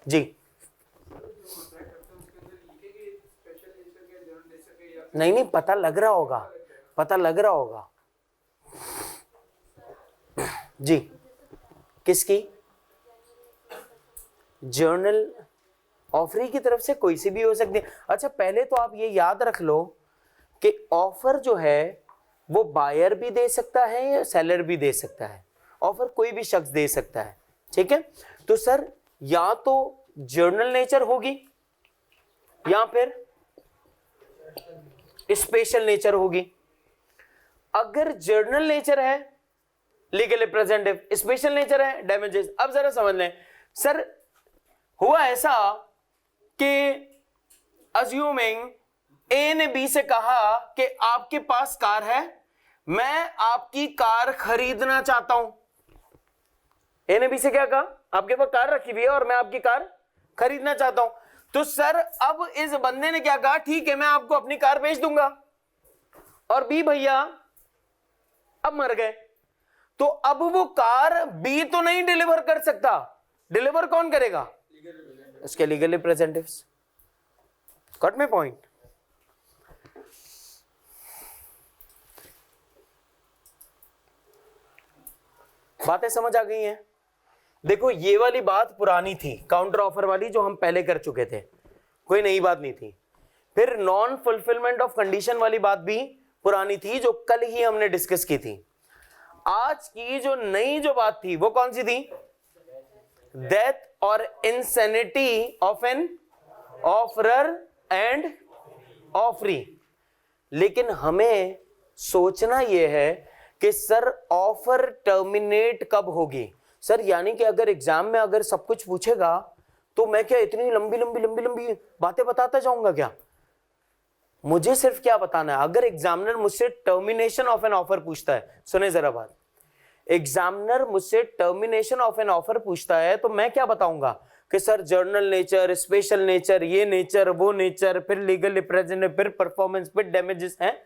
Speaker 1: जी नहीं नहीं, पता लग रहा होगा, पता लग रहा होगा जी। किसकी, जर्नल ऑफरी की तरफ से कोई सी भी हो सकती है। अच्छा पहले तो आप ये याद रख लो कि ऑफर जो है वो बायर भी दे सकता है या सेलर भी दे सकता है, ऑफर कोई भी शख्स दे सकता है, ठीक है। तो सर या तो जर्नल नेचर होगी या फिर स्पेशल नेचर होगी। अगर जर्नल नेचर है लीगल रिप्रेजेंटेटिव, स्पेशल नेचर है डैमेजेस। अब जरा समझ लें सर, हुआ ऐसा कि अज्यूमिंग ए ने बी से कहा कि आपके पास कार है, मैं आपकी कार खरीदना चाहता हूं। ए ने बी से क्या कहा, आपके पास कार रखी हुई है और मैं आपकी कार खरीदना चाहता हूं। तो सर अब इस बंदे ने क्या कहा, ठीक है मैं आपको अपनी कार बेच दूंगा, और बी भैया अब मर गए, तो अब वो कार बी तो नहीं डिलीवर कर सकता, डिलीवर कौन करेगा, उसके legal representatives. Got my point. बातें समझ आ गई हैं। देखो ये वाली बात पुरानी थी, काउंटर ऑफर वाली, जो हम पहले कर चुके थे, कोई नई बात नहीं थी। फिर नॉन फुलफिलमेंट ऑफ कंडीशन वाली बात भी पुरानी थी, जो कल ही हमने डिस्कस की थी। आज की जो नई जो बात थी वो कौन सी थी, डेथ और insanity of an offerer and offeree. लेकिन हमें सोचना यह है कि सर ऑफर टर्मिनेट कब होगी। सर यानी कि अगर एग्जाम में अगर सब कुछ पूछेगा तो मैं क्या इतनी लंबी लंबी लंबी लंबी बातें बताता जाऊंगा क्या, मुझे सिर्फ क्या बताना है, अगर एग्जामिनर मुझसे टर्मिनेशन ऑफ एन ऑफर पूछता है, सुने जरा बात, एग्जामिनर मुझसे टर्मिनेशन ऑफ एन ऑफर पूछता है तो मैं क्या बताऊंगा कि sir general nature, special nature, ये नेचर, वो नेचर, फिर लीगल रिप्रेजेंटेटिव, फिर परफॉर्मेंस, फिर डैमेजेस हैं।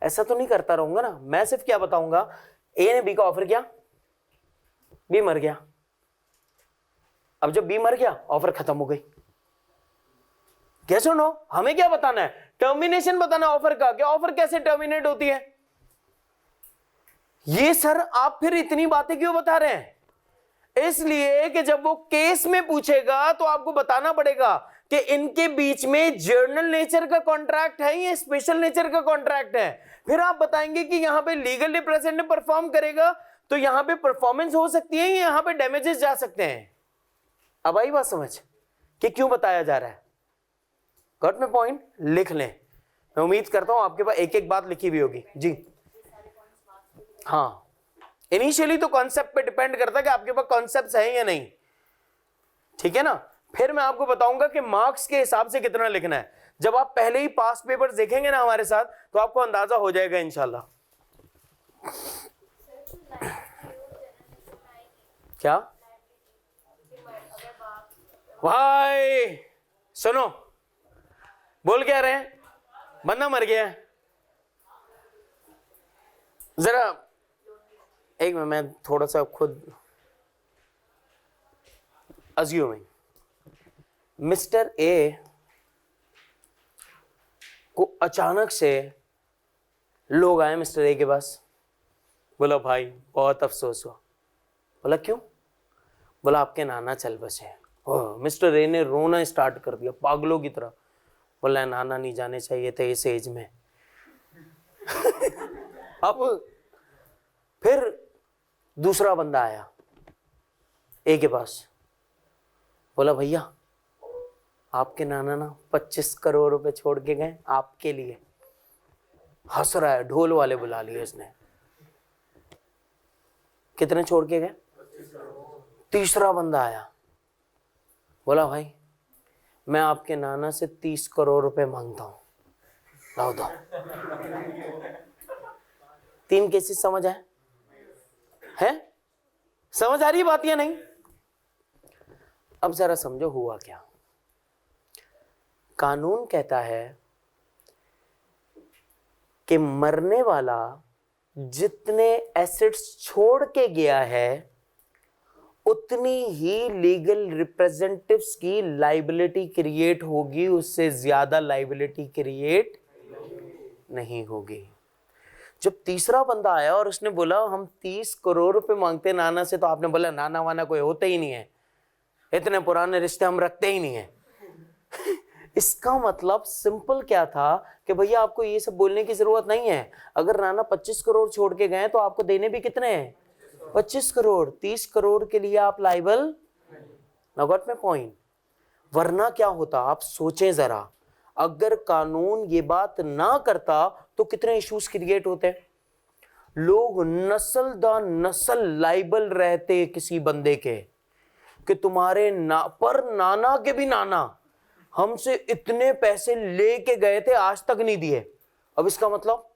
Speaker 1: ऐसा तो नहीं करता रहूंगा ना। मैं सिर्फ क्या बताऊंगा, ए ने बी का ऑफर किया, बी मर गया। अब जब बी मर गया ऑफर खत्म हो गई। कैसे नो, हमें क्या बताना है, टर्मिनेशन बताना ऑफर का, क्या ऑफर कैसे टर्मिनेट होती है। ये सर आप फिर इतनी बातें क्यों बता रहे हैं, इसलिए कि जब वो केस में पूछेगा तो आपको बताना पड़ेगा कि इनके बीच में जर्नल नेचर का कॉन्ट्रैक्ट है या स्पेशल नेचर का कॉन्ट्रैक्ट है। फिर आप बताएंगे कि यहां पे लीगल रिप्रेजेंटेटिव परफॉर्म करेगा तो यहां पे परफॉर्मेंस हो सकती है, यहां पे डैमेजेस जा सकते हैं। अब आई बात समझ कि क्यों बताया जा रहा है। गॉट माय पॉइंट, लिख लें। मैं उम्मीद करता हूं आपके पास एक एक बात लिखी हुई होगी जी। हाँ, इनिशियली तो कॉन्सेप्ट पे डिपेंड करता है कि आपके पास कॉन्सेप्ट्स हैं या नहीं, ठीक है ना। फिर मैं आपको बताऊंगा कि मार्क्स के हिसाब से कितना लिखना है। जब आप पहले ही पास्ट पेपर देखेंगे ना हमारे साथ तो आपको अंदाजा हो जाएगा इंशाल्लाह। क्या भाई सुनो, बोल क्या रहे हैं, बंदा मर गया है। जरा एक मिनट, मैं थोड़ा सा खुद अज्यूमिंग, मिस्टर ए को अचानक से लोग आए मिस्टर ए के पास, बोला भाई बहुत अफसोस हुआ। बोला क्यों? बोला आपके नाना चल बसे। मिस्टर ए ने रोना स्टार्ट कर दिया पागलों की तरह। बोला नाना नहीं जाने चाहिए थे इस एज में। अब फिर दूसरा बंदा आया ए के पास, बोला भैया आपके नाना ना 25 करोड़ रुपए छोड़ के गए आपके लिए। हंस रहा है, ढोल वाले बुला लिए उसने। कितने छोड़ के गए? तीसरा बंदा आया, बोला भाई मैं आपके नाना से 30 करोड़ रुपए मांगता हूं, लाओ दो। 3 केसेस समझ आए हैं? समझ आ रही है बात या नहीं? अब जरा समझो हुआ क्या। कानून कहता है कि मरने वाला जितने एसेट्स छोड़ के गया है उतनी ही लीगल रिप्रेजेंटेटिव्स की लाइबिलिटी क्रिएट होगी, उससे ज्यादा लाइबिलिटी क्रिएट नहीं होगी। जब तीसरा बंदा आया और उसने बोला हम 30 करोड़ रुपए मांगते नाना से, तो आपने बोला नाना वाना कोई होते ही नहीं है, इतने पुराने रिश्ते हम रखते ही नहीं है। इसका मतलब सिंपल क्या था कि भैया आपको ये सब बोलने की जरूरत नहीं है। अगर नाना 25 करोड़ छोड़ के गए तो आपको देने भी कितने हैं? 25 करोड़। 30 करोड़ के लिए आप liable. Now got my point. वरना क्या होता, आप सोचें जरा, अगर कानून ये बात ना करता तो कितने इश्यूज क्रिएट होते। लोग नस्ल दर नस्ल लाइबल रहते किसी बंदे के कि तुम्हारे नाना के भी नाना हमसे इतने पैसे लेके गए थे आज तक नहीं दिए। अब इसका मतलब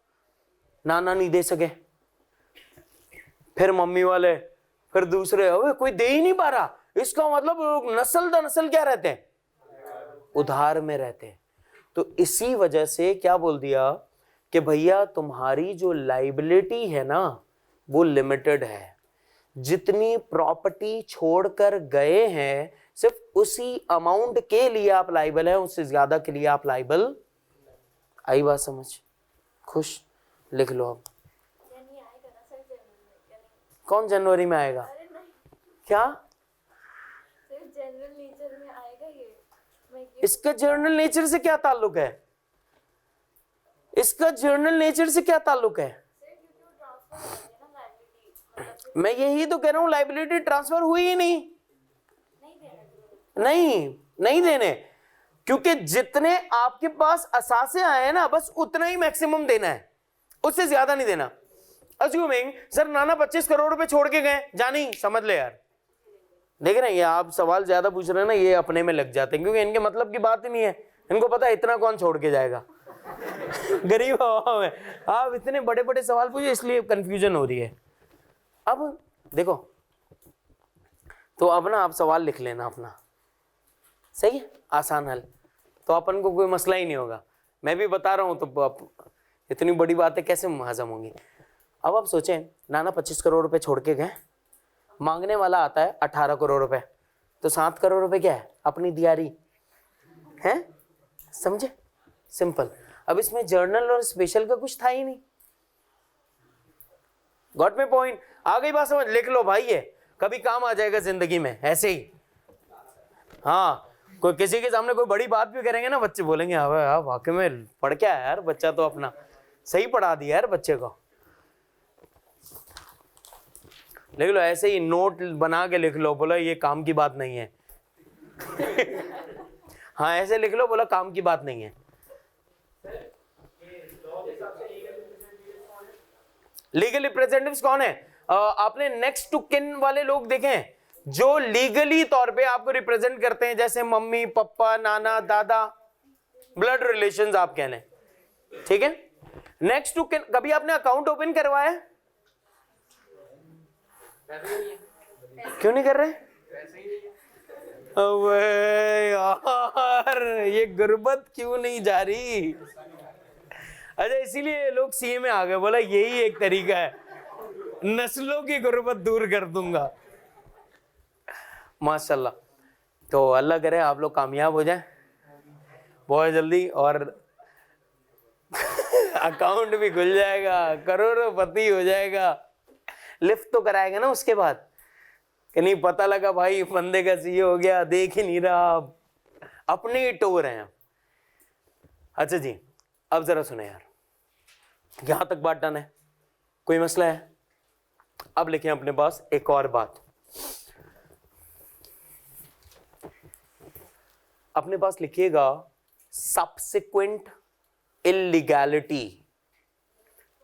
Speaker 1: नाना नहीं दे सके, फिर मम्मी वाले, फिर दूसरे, अबे कोई दे ही नहीं पा रहा। इसका मतलब लोग नस्ल दर नस्ल क्या रहते हैं? उधार में रहते हैं। तो इसी वजह से क्या बोल दिया कि भैया तुम्हारी जो लाइबिलिटी है ना वो लिमिटेड है। जितनी प्रॉपर्टी छोड़कर गए हैं सिर्फ उसी अमाउंट के लिए आप लाइबल हैं, उससे ज्यादा के लिए आप लाइबल। आई बात समझ? खुश? लिख लो अब। कौन जनवरी में आएगा? क्या
Speaker 3: जनरल नेचर में आएगा ये?
Speaker 1: इसका जर्नल नेचर से क्या ताल्लुक है? इसका जर्नल नेचर से क्या ताल्लुक है? मैं यही तो कह रहा हूं, लाइबिलिटी ट्रांसफर हुई ही नहीं। नहीं देने, क्योंकि जितने आपके पास असासे आए हैं ना बस उतना ही मैक्सिमम देना है, उससे ज्यादा नहीं देना। अज्यूमिंग सर नाना 25 करोड़ रुपए छोड़ के गए, जानी समझ ले यार। देख रहे हैं ये आप सवाल ज्यादा पूछ रहे हैं ना, ये अपने में लग जाते हैं क्योंकि इनके मतलब की बात ही नहीं है। इनको पता है इतना कौन छोड़ के जाएगा। गरीब हवा में। आप इतने बड़े बड़े सवाल पूछे इसलिए कंफ्यूजन हो रही है। अब देखो, तो अब ना आप सवाल लिख लेना अपना, सही है, आसान हल, तो अपन को कोई मसला ही नहीं होगा। मैं भी बता रहा हूं तो आप इतनी बड़ी बातें कैसे हजम होंगी। अब आप सोचें, नाना 25 करोड़ रुपए छोड़ के गए, मांगने वाला आता है 18 करोड़ रुपए, तो 7 करोड़ रुपए क्या है, अपनी दियारी है, समझे, सिंपल। अब इसमें जर्नल और स्पेशल का कुछ था ही नहीं। Got my point? आ गई बात समझ? लिख लो भाई, ये कभी काम आ जाएगा जिंदगी में, ऐसे ही। हाँ, कोई किसी के सामने कोई बड़ी बात भी करेंगे ना, बच्चे बोलेंगे हाँ वाकई में पढ़ क्या है यार, बच्चा तो अपना सही पढ़ा दिया यार बच्चे को। लिख लो, ऐसे ही नोट बना के लिख लो, बोला ये काम की बात नहीं है। हाँ ऐसे लिख लो, बोला काम की बात नहीं है। लीगल रिप्रेजेंटेटिव्स कौन है? आपने नेक्स्ट टू किन वाले लोग देखे हैं जो लीगली तौर पे आपको रिप्रेजेंट करते हैं, जैसे मम्मी पापा नाना दादा, ब्लड रिलेशंस आप कह लें, ठीक है। नेक्स्ट टू किन, कभी आपने अकाउंट ओपन करवाया? क्यों नहीं कर रहे? अबे यार ये गुर्बत क्यों नहीं जा रही? अच्छा इसीलिए लोग सीए में आ गए, बोला यही एक तरीका है, नस्लों की गुर्बत दूर कर दूंगा। माशाल्लाह। तो अल्लाह करे आप लोग कामयाब हो जाएं बहुत जल्दी, और अकाउंट भी खुल जाएगा, करोड़पति हो जाएगा। लिफ्ट तो कराएगा ना उसके बाद, कि नहीं पता लगा भाई बंदे का सीए हो गया, देख ही नहीं रहा, अपने ही टोर हैं। अच्छा जी, अब जरा सुने यार, यहां तक बात डन है, कोई मसला है? अब लिखें अपने पास एक और बात, अपने पास लिखिएगा सबसिक्वेंट इल्लीगैलिटी।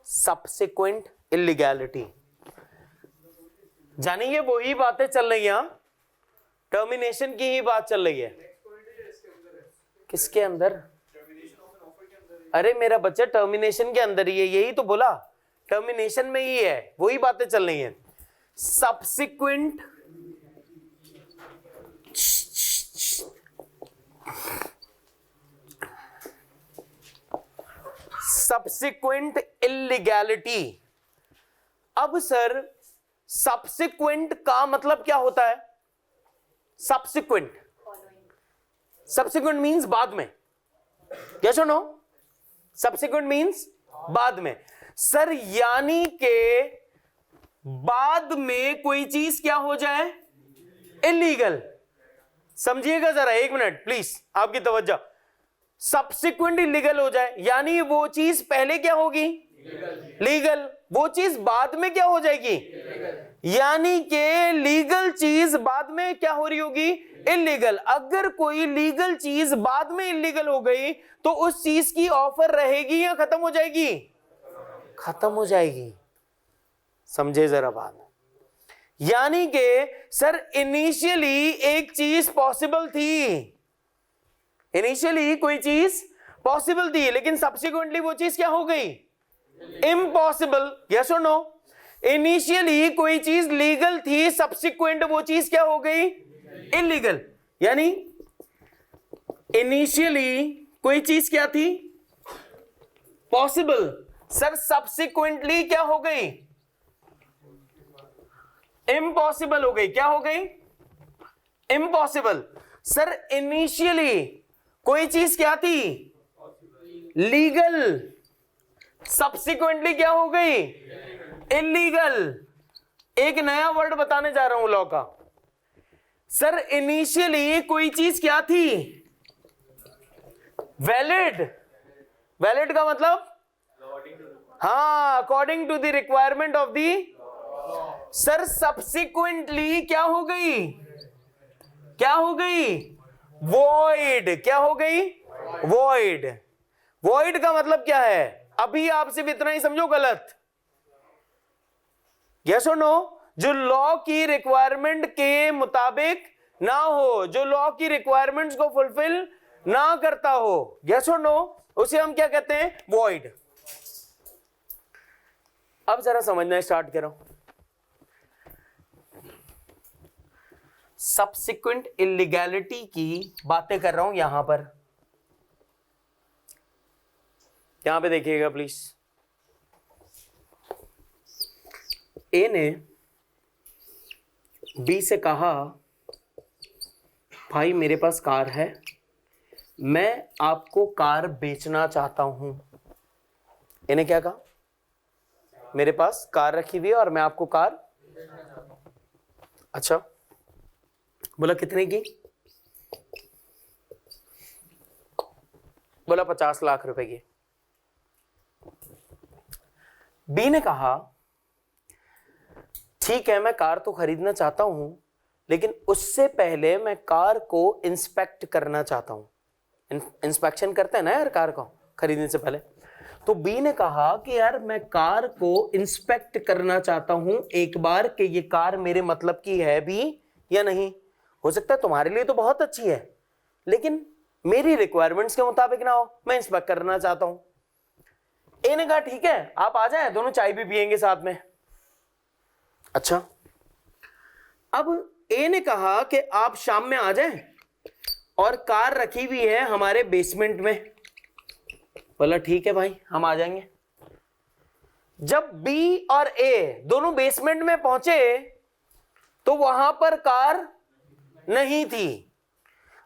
Speaker 1: सबसिक्वेंट इल्लीगैलिटी, जानिए वही बातें चल रही हैं, टर्मिनेशन की ही बात चल रही है। किसके अंदर? अरे मेरा बच्चा टर्मिनेशन के अंदर ही है, यही तो बोला, टर्मिनेशन में ही है, वही बातें चल रही हैं। Subsequent subsequent illegality. अब सर सबसिक्वेंट का मतलब क्या होता है? सबसिक्वेंट, सबसिक्वेंट मींस बाद में, यस और नो? सबसिक्वेंट मींस बाद में। सर यानी के बाद में कोई चीज क्या हो जाए? इलीगल। समझिएगा जरा, एक मिनट प्लीज, आपकी तवज्जो। सबसिक्वेंट इलीगल हो जाए यानी वो चीज पहले क्या होगी? लीगल। वो चीज बाद में क्या हो जाएगी? यानी कि लीगल चीज बाद में क्या हो रही होगी? इलीगल। अगर कोई लीगल चीज बाद में इलीगल हो गई तो उस चीज की ऑफर रहेगी या खत्म हो जाएगी? खत्म हो जाएगी। समझे जरा बात। यानी कि सर इनिशियली एक चीज पॉसिबल थी, इनिशियली कोई चीज पॉसिबल थी, लेकिन सब्सिक्वेंटली वो चीज क्या हो गई? इम्पॉसिबल। यस और नो? इनिशियली कोई चीज लीगल थी, सब्सिक्वेंट वो चीज क्या हो गई? इलीगल। यानी इनिशियली कोई चीज क्या थी? पॉसिबल। सर सब्सिक्वेंटली क्या हो गई? इम्पॉसिबल हो गई। क्या हो गई? इम्पॉसिबल। सर इनिशियली कोई चीज क्या थी? लीगल, सब्सिक्वेंटली क्या हो गई? इलीगल। एक नया वर्ड बताने जा रहा हूं लॉ का। सर इनिशियली कोई चीज क्या थी? वैलिड। वैलिड का मतलब? हाँ, according to the requirement of the. Sir subsequently क्या हो गई? क्या हो गई? वॉइड। क्या हो गई? वॉइड। वॉइड का मतलब क्या है? अभी आप सिर्फ इतना ही समझो गलत। यस और नो? जो लॉ की रिक्वायरमेंट के मुताबिक ना हो, जो लॉ की रिक्वायरमेंट्स को फुलफिल ना करता हो, यस और नो, उसे हम क्या कहते हैं? वॉइड। अब जरा समझना स्टार्ट करो। सब्सिक्वेंट इलीगैलिटी की बातें कर रहा हूं यहां पर, यहां पे देखिएगा प्लीज। ए ने बी से कहा भाई मेरे पास कार है, मैं आपको कार बेचना चाहता हूं। इन्हें क्या कहा? मेरे पास कार रखी हुई है और मैं आपको कार, अच्छा, बोला कितने की? बोला 50 लाख रुपए की। बी ने कहा ठीक है, मैं कार तो खरीदना चाहता हूं, लेकिन उससे पहले मैं कार को इंस्पेक्ट करना चाहता हूं। इंस्पेक्शन करते हैं ना यार कार को खरीदने से पहले। तो बी ने कहा कि यार मैं कार को इंस्पेक्ट करना चाहता हूं एक बार, कि ये कार मेरे मतलब की है भी या नहीं। हो सकता है तुम्हारे लिए तो बहुत अच्छी है, लेकिन मेरी रिक्वायरमेंट्स के मुताबिक ना हो, मैं इंस्पेक्ट करना चाहता हूं। ए ने कहा ठीक है, आप आ जाएं, दोनों चाय भी पियेंगे साथ में। अच्छा, अब ए ने कहा कि आप शाम में आ जाएं और कार रखी हुई है हमारे बेसमेंट में। बोला ठीक है भाई, हम आ जाएंगे। जब बी और ए दोनों बेसमेंट में पहुंचे तो वहां पर कार नहीं थी,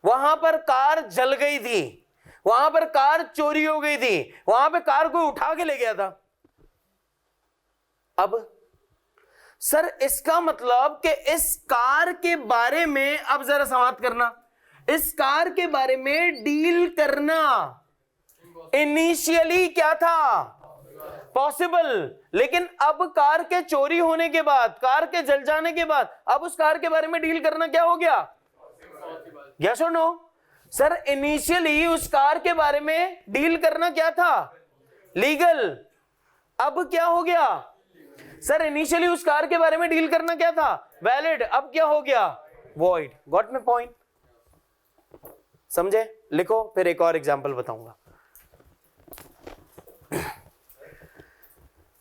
Speaker 1: वहां पर कार जल गई थी, वहां पर कार चोरी हो गई थी, वहां पे कार कोई उठा के ले गया था। अब सर इसका मतलब कि इस कार के बारे में, अब जरा समाप्त करना, इस कार के बारे में डील करना इनिशियली क्या था? पॉसिबल। लेकिन अब कार के चोरी होने के बाद, कार के जल जाने के बाद, अब उस कार के बारे में डील करना क्या हो गया? यस और नो? सर इनिशियली उस कार के बारे में डील करना क्या था? लीगल। अब क्या हो गया? सर इनिशियली उस कार के बारे में डील करना क्या था? वैलिड। अब क्या हो गया? वॉइड। Got my point? समझे? लिखो, फिर एक और एग्जांपल बताऊंगा।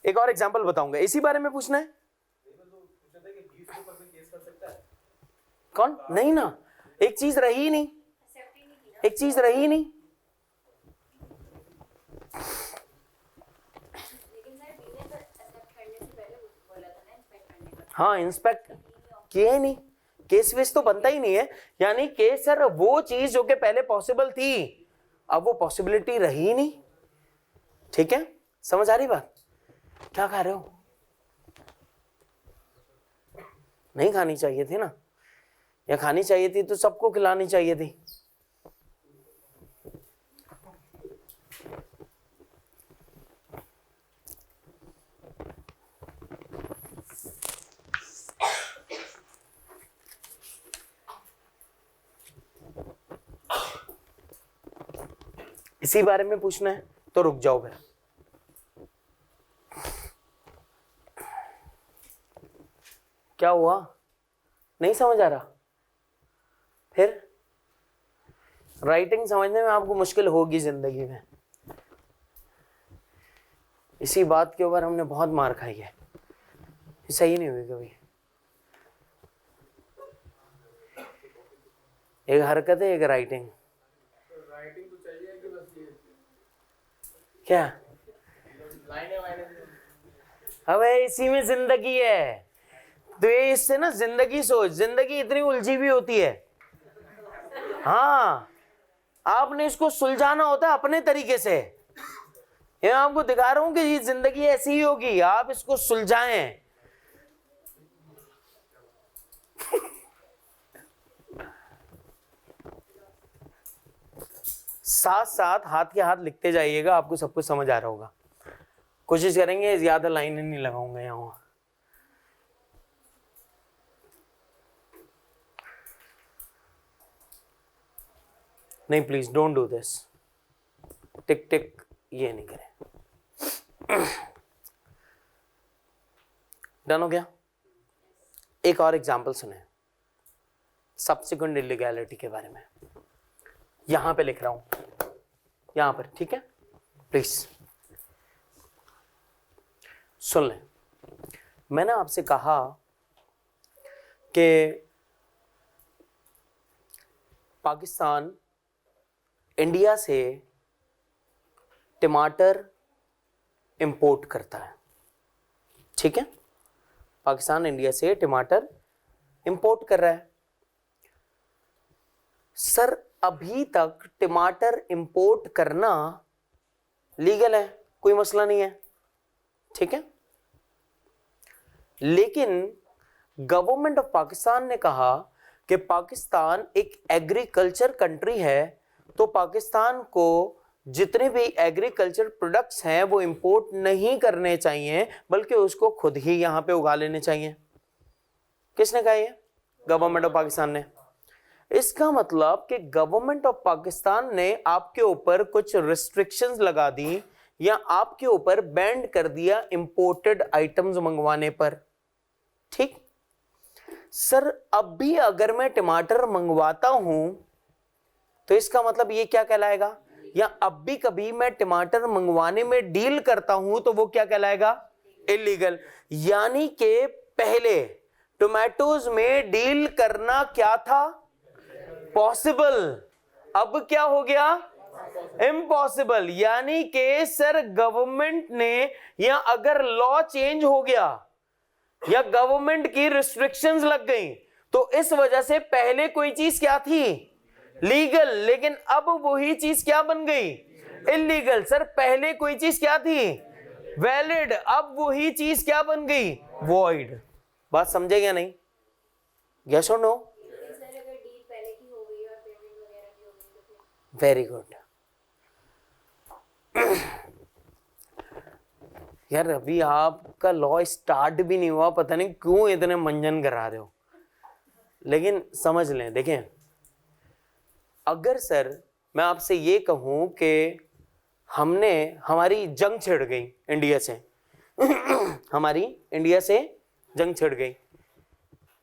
Speaker 1: एक और एग्जांपल बताऊंगा, इसी बारे में पूछना है। कौन? नहीं ना, एक चीज रही ही नहीं, एक चीज रही ही नहीं। हाँ, इंस्पेक्ट किए ही नहीं, केस वेस तो बनता ही नहीं है। यानी कि सर वो चीज जो कि पहले पॉसिबल थी, अब वो पॉसिबिलिटी रही ही नहीं। ठीक है, समझ आ रही बात? क्या खा रहे हो? नहीं खानी चाहिए थी ना, या खानी चाहिए थी तो सबको खिलानी चाहिए थी। इसी बारे में पूछना है तो रुक जाओ फिर। क्या हुआ? नहीं समझ आ रहा? फिर राइटिंग समझने में आपको मुश्किल होगी जिंदगी में। इसी बात के ऊपर हमने बहुत मार खाई है, सही नहीं हुई कभी। एक हरकत है, एक राइटिंग।
Speaker 2: राइटिंग तो चाहिए कि बस ये
Speaker 1: क्या?
Speaker 2: लाइनें
Speaker 1: अबे इसी में जिंदगी है। तो ये इससे ना जिंदगी सोच, जिंदगी इतनी उलझी भी होती है। हाँ, आपने इसको सुलझाना होता है अपने तरीके से। ये आपको दिखा रहा हूं कि ये जिंदगी ऐसी ही होगी, आप इसको सुलझाएं। साथ साथ हाथ के हाथ लिखते जाइएगा, आपको सब कुछ समझ आ रहा होगा। कोशिश करेंगे ज्यादा लाइनें नहीं लगाऊंगा यहां। नहीं, प्लीज डोंट डू दिस। टिक टिक ये नहीं करें। डन हो गया? एक और एग्जांपल सुने सब्सिक्वेंट इलीगैलिटी के बारे में। यहां पे लिख रहा हूं, यहां पर, ठीक है, प्लीज सुन लें। मैंने आपसे कहा कि पाकिस्तान इंडिया से टमाटर इंपोर्ट करता है, ठीक है, पाकिस्तान इंडिया से टमाटर इंपोर्ट कर रहा है। सर अभी तक टमाटर इंपोर्ट करना लीगल है, कोई मसला नहीं है, ठीक है, लेकिन गवर्नमेंट ऑफ पाकिस्तान ने कहा कि पाकिस्तान एक एग्रीकल्चर कंट्री है, तो पाकिस्तान को जितने भी एग्रीकल्चर प्रोडक्ट्स हैं वो इंपोर्ट नहीं करने चाहिए, बल्कि उसको खुद ही यहां पे उगा लेने चाहिए। किसने कहा ये? गवर्नमेंट ऑफ पाकिस्तान ने। इसका मतलब कि गवर्नमेंट ऑफ पाकिस्तान ने आपके ऊपर कुछ रिस्ट्रिक्शंस लगा दी या आपके ऊपर बैंड कर दिया इंपोर्टेड आइटम्स मंगवाने पर, ठीक। सर अब भी अगर मैं टमाटर मंगवाता हूं तो इसका मतलब ये क्या कहलाएगा, या अब भी कभी मैं टमाटर मंगवाने में डील करता हूं तो वो क्या कहलाएगा, इलीगल। यानी कि पहले टोमेटोज में डील करना क्या था, पॉसिबल, अब क्या हो गया, इम्पॉसिबल। यानी कि सर गवर्नमेंट ने, या अगर लॉ चेंज हो गया या गवर्नमेंट की रिस्ट्रिक्शंस लग गई, तो इस वजह से पहले कोई चीज क्या थी, लीगल, लेकिन अब वही चीज क्या बन गई, इलीगल। सर पहले कोई चीज क्या थी, वैलिड, अब वही चीज क्या बन गई, वॉइड। बात समझे क्या नहीं, यस और नो? Very good. यार अभी आपका लॉ स्टार्ट भी नहीं हुआ, पता नहीं क्यों इतने मंजन करा रहे हो, लेकिन समझ लें। देखें, अगर सर मैं आपसे ये कहूं कि हमारी जंग छिड़ गई इंडिया से हमारी इंडिया से जंग छिड़ गई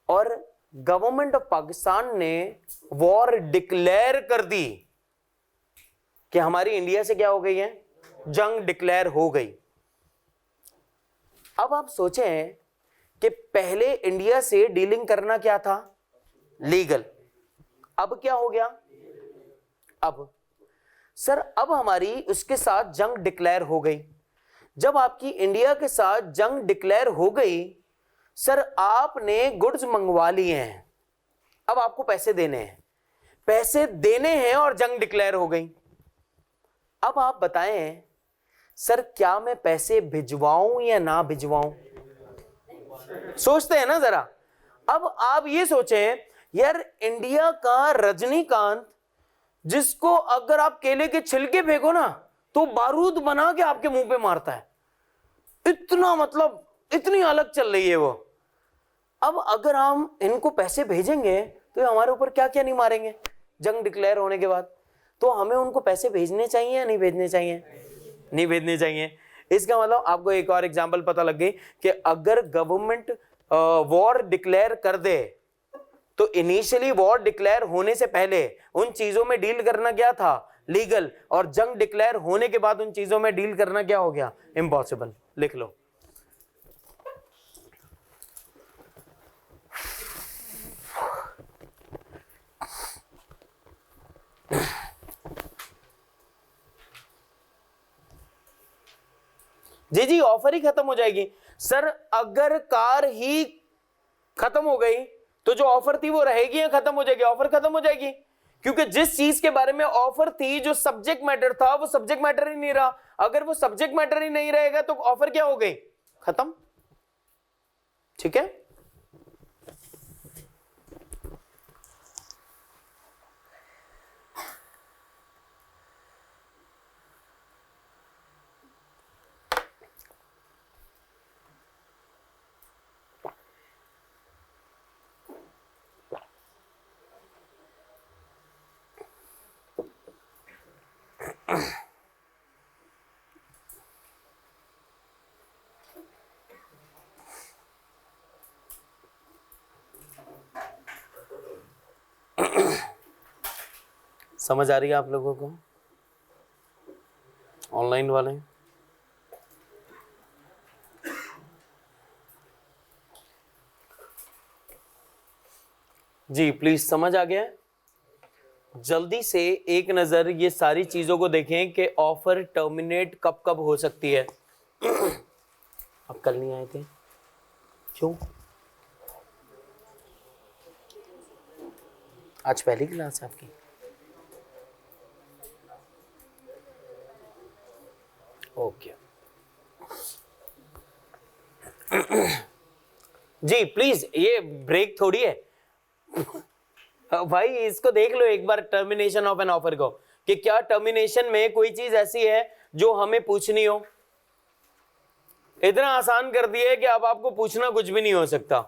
Speaker 1: और गवर्नमेंट ऑफ पाकिस्तान ने वॉर डिक्लेयर कर दी कि हमारी इंडिया से क्या हो गई है, जंग डिक्लेयर हो गई। अब आप सोचें कि पहले इंडिया से डीलिंग करना क्या था, लीगल, अब क्या हो गया, अब अब हमारी उसके साथ जंग डिक्लेयर हो गई। जब आपकी इंडिया के साथ जंग डिक्लेयर हो गई, सर आपने गुड्स मंगवा लिए हैं, अब आपको पैसे देने हैं और जंग डिक्लेयर हो गई। अब आप बताएं सर क्या मैं पैसे भिजवाऊं या ना भिजवाऊं, सोचते हैं ना जरा। अब आप ये सोचें, यार इंडिया का रजनीकांत, जिसको अगर आप केले के छिलके फेंको ना तो बारूद बना के आपके मुंह पे मारता है, इतना मतलब इतनी अलग चल रही है वो। अब अगर हम इनको पैसे भेजेंगे तो ये हमारे ऊपर क्या क्या नहीं मारेंगे जंग डिक्लेयर होने के बाद, तो हमें उनको पैसे भेजने चाहिए या नहीं भेजने चाहिए, नहीं भेजने चाहिए। इसका मतलब आपको एक और एग्जांपल पता लग गई कि अगर गवर्नमेंट वॉर डिक्लेयर कर दे तो इनिशियली वॉर डिक्लेयर होने से पहले उन चीजों में डील करना क्या था, लीगल, और जंग डिक्लेयर होने के बाद उन चीजों में डील करना क्या हो गया, इम्पॉसिबल। लिख लो। जी ऑफर ही खत्म हो जाएगी। सर अगर कार ही खत्म हो गई तो जो ऑफर थी वो रहेगी या खत्म हो जाएगी, ऑफर खत्म हो जाएगी, क्योंकि जिस चीज के बारे में ऑफर थी, जो सब्जेक्ट मैटर था, वो सब्जेक्ट मैटर ही नहीं रहा। अगर वो सब्जेक्ट मैटर ही नहीं रहेगा तो ऑफर क्या हो गई, खत्म। ठीक है, समझ आ रही है आप लोगों को? ऑनलाइन वाले जी प्लीज, समझ आ गया? जल्दी से एक नजर ये सारी चीजों को देखें कि ऑफर टर्मिनेट कब कब हो सकती है। अब कल नहीं आए थे क्यों? आज पहली क्लास है आपकी? ओके जी प्लीज, ये ब्रेक थोड़ी है भाई, इसको देख लो एक बार टर्मिनेशन ऑफ एन ऑफर को, कि क्या टर्मिनेशन में कोई चीज ऐसी है जो हमें पूछनी हो। इतना आसान कर दिया है कि अब आपको पूछना कुछ भी नहीं हो सकता।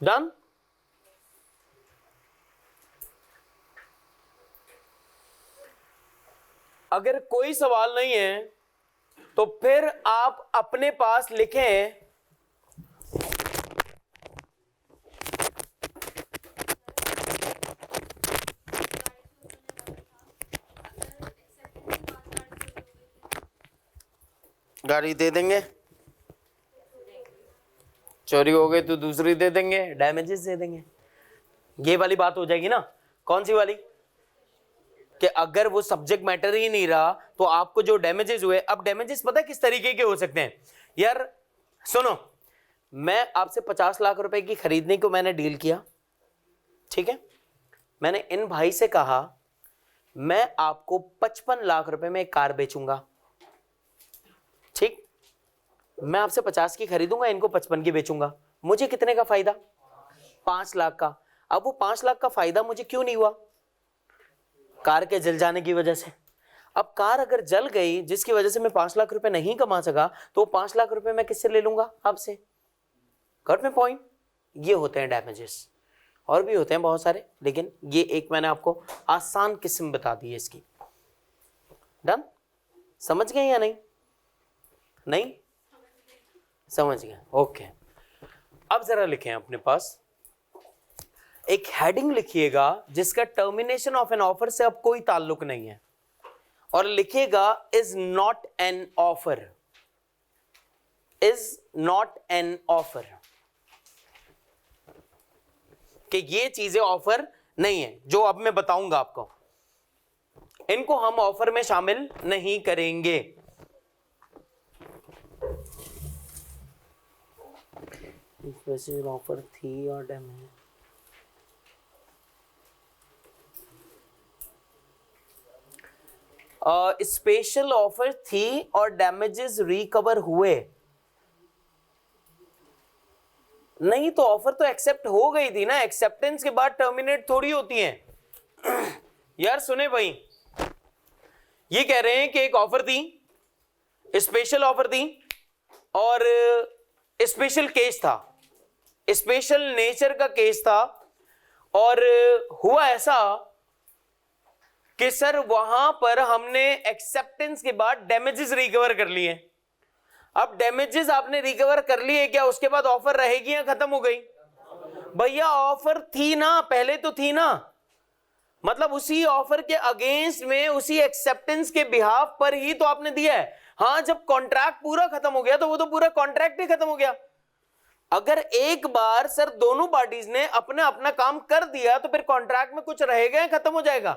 Speaker 1: डन? अगर कोई सवाल नहीं है तो फिर आप अपने पास लिखें गाड़ी दे देंगे, चोरी हो गई तो दूसरी दे देंगे, डैमेजेस दे देंगे। ये वाली बात हो जाएगी ना। कौन सी वाली? कि अगर वो सब्जेक्ट मैटर ही नहीं रहा तो आपको जो डैमेजेस हुए, अब डैमेजेस पता है किस तरीके के हो सकते हैं यार? सुनो, मैं आपसे 50 लाख रुपए की खरीदने को मैंने डील किया, ठीक है? मैंने इन भाई से कहा मैं आपको 55 लाख रुपए में एक कार बेचूंगा, ठीक? मैं आपसे 50 की खरीदूंगा, इनको 55 की बेचूंगा। मुझे कितने का फायदा? 5 लाख का। अब वो 5 लाख का फायदा मुझे क्यों नहीं हुआ? कार के जल जाने की वजह से। अब कार अगर जल गई जिसकी वजह से मैं 5 लाख रुपए नहीं कमा सका, तो 5 लाख रुपए मैं किससे ले लूंगा? आपसे। Got my point? ये होते हैं डैमेजेस, और भी होते हैं बहुत सारे, लेकिन ये एक मैंने आपको आसान किस्म बता दी है इसकी। डन? समझ गए या नहीं? नहीं समझ गए? ओके। अब जरा लिखें अपने पास एक हेडिंग लिखिएगा जिसका टर्मिनेशन ऑफ एन ऑफर से अब कोई ताल्लुक नहीं है, और लिखिएगा is not an offer. Is not an offer, कि ये चीजें ऑफर नहीं है जो अब मैं बताऊंगा आपको, इनको हम ऑफर में शामिल नहीं करेंगे। वैसे ऑफर थी और डैमेज, स्पेशल ऑफर थी और डैमेजेस रिकवर हुए नहीं, तो ऑफर तो एक्सेप्ट हो गई थी ना। एक्सेप्टेंस के बाद टर्मिनेट थोड़ी होती है यार। सुने भाई, ये कह रहे हैं कि एक ऑफर थी, स्पेशल ऑफर थी, और स्पेशल केस था, स्पेशल नेचर का केस था, और हुआ ऐसा कि सर वहां पर हमने एक्सेप्टेंस के बाद डैमेजेस रिकवर कर लिए। अब डैमेजेस आपने रिकवर कर लिए, क्या उसके बाद ऑफर रहेगी या खत्म हो गई? भैया ऑफर थी ना, पहले तो थी ना, मतलब उसी ऑफर के अगेंस्ट में, उसी एक्सेप्टेंस के बिहाफ पर ही तो आपने दिया है। हाँ, जब कॉन्ट्रैक्ट पूरा खत्म हो गया तो वो तो पूरा कॉन्ट्रैक्ट ही खत्म हो गया। अगर एक बार सर दोनों पार्टीज ने अपना अपना काम कर दिया तो फिर कॉन्ट्रैक्ट में कुछ रहेगा या खत्म हो जाएगा?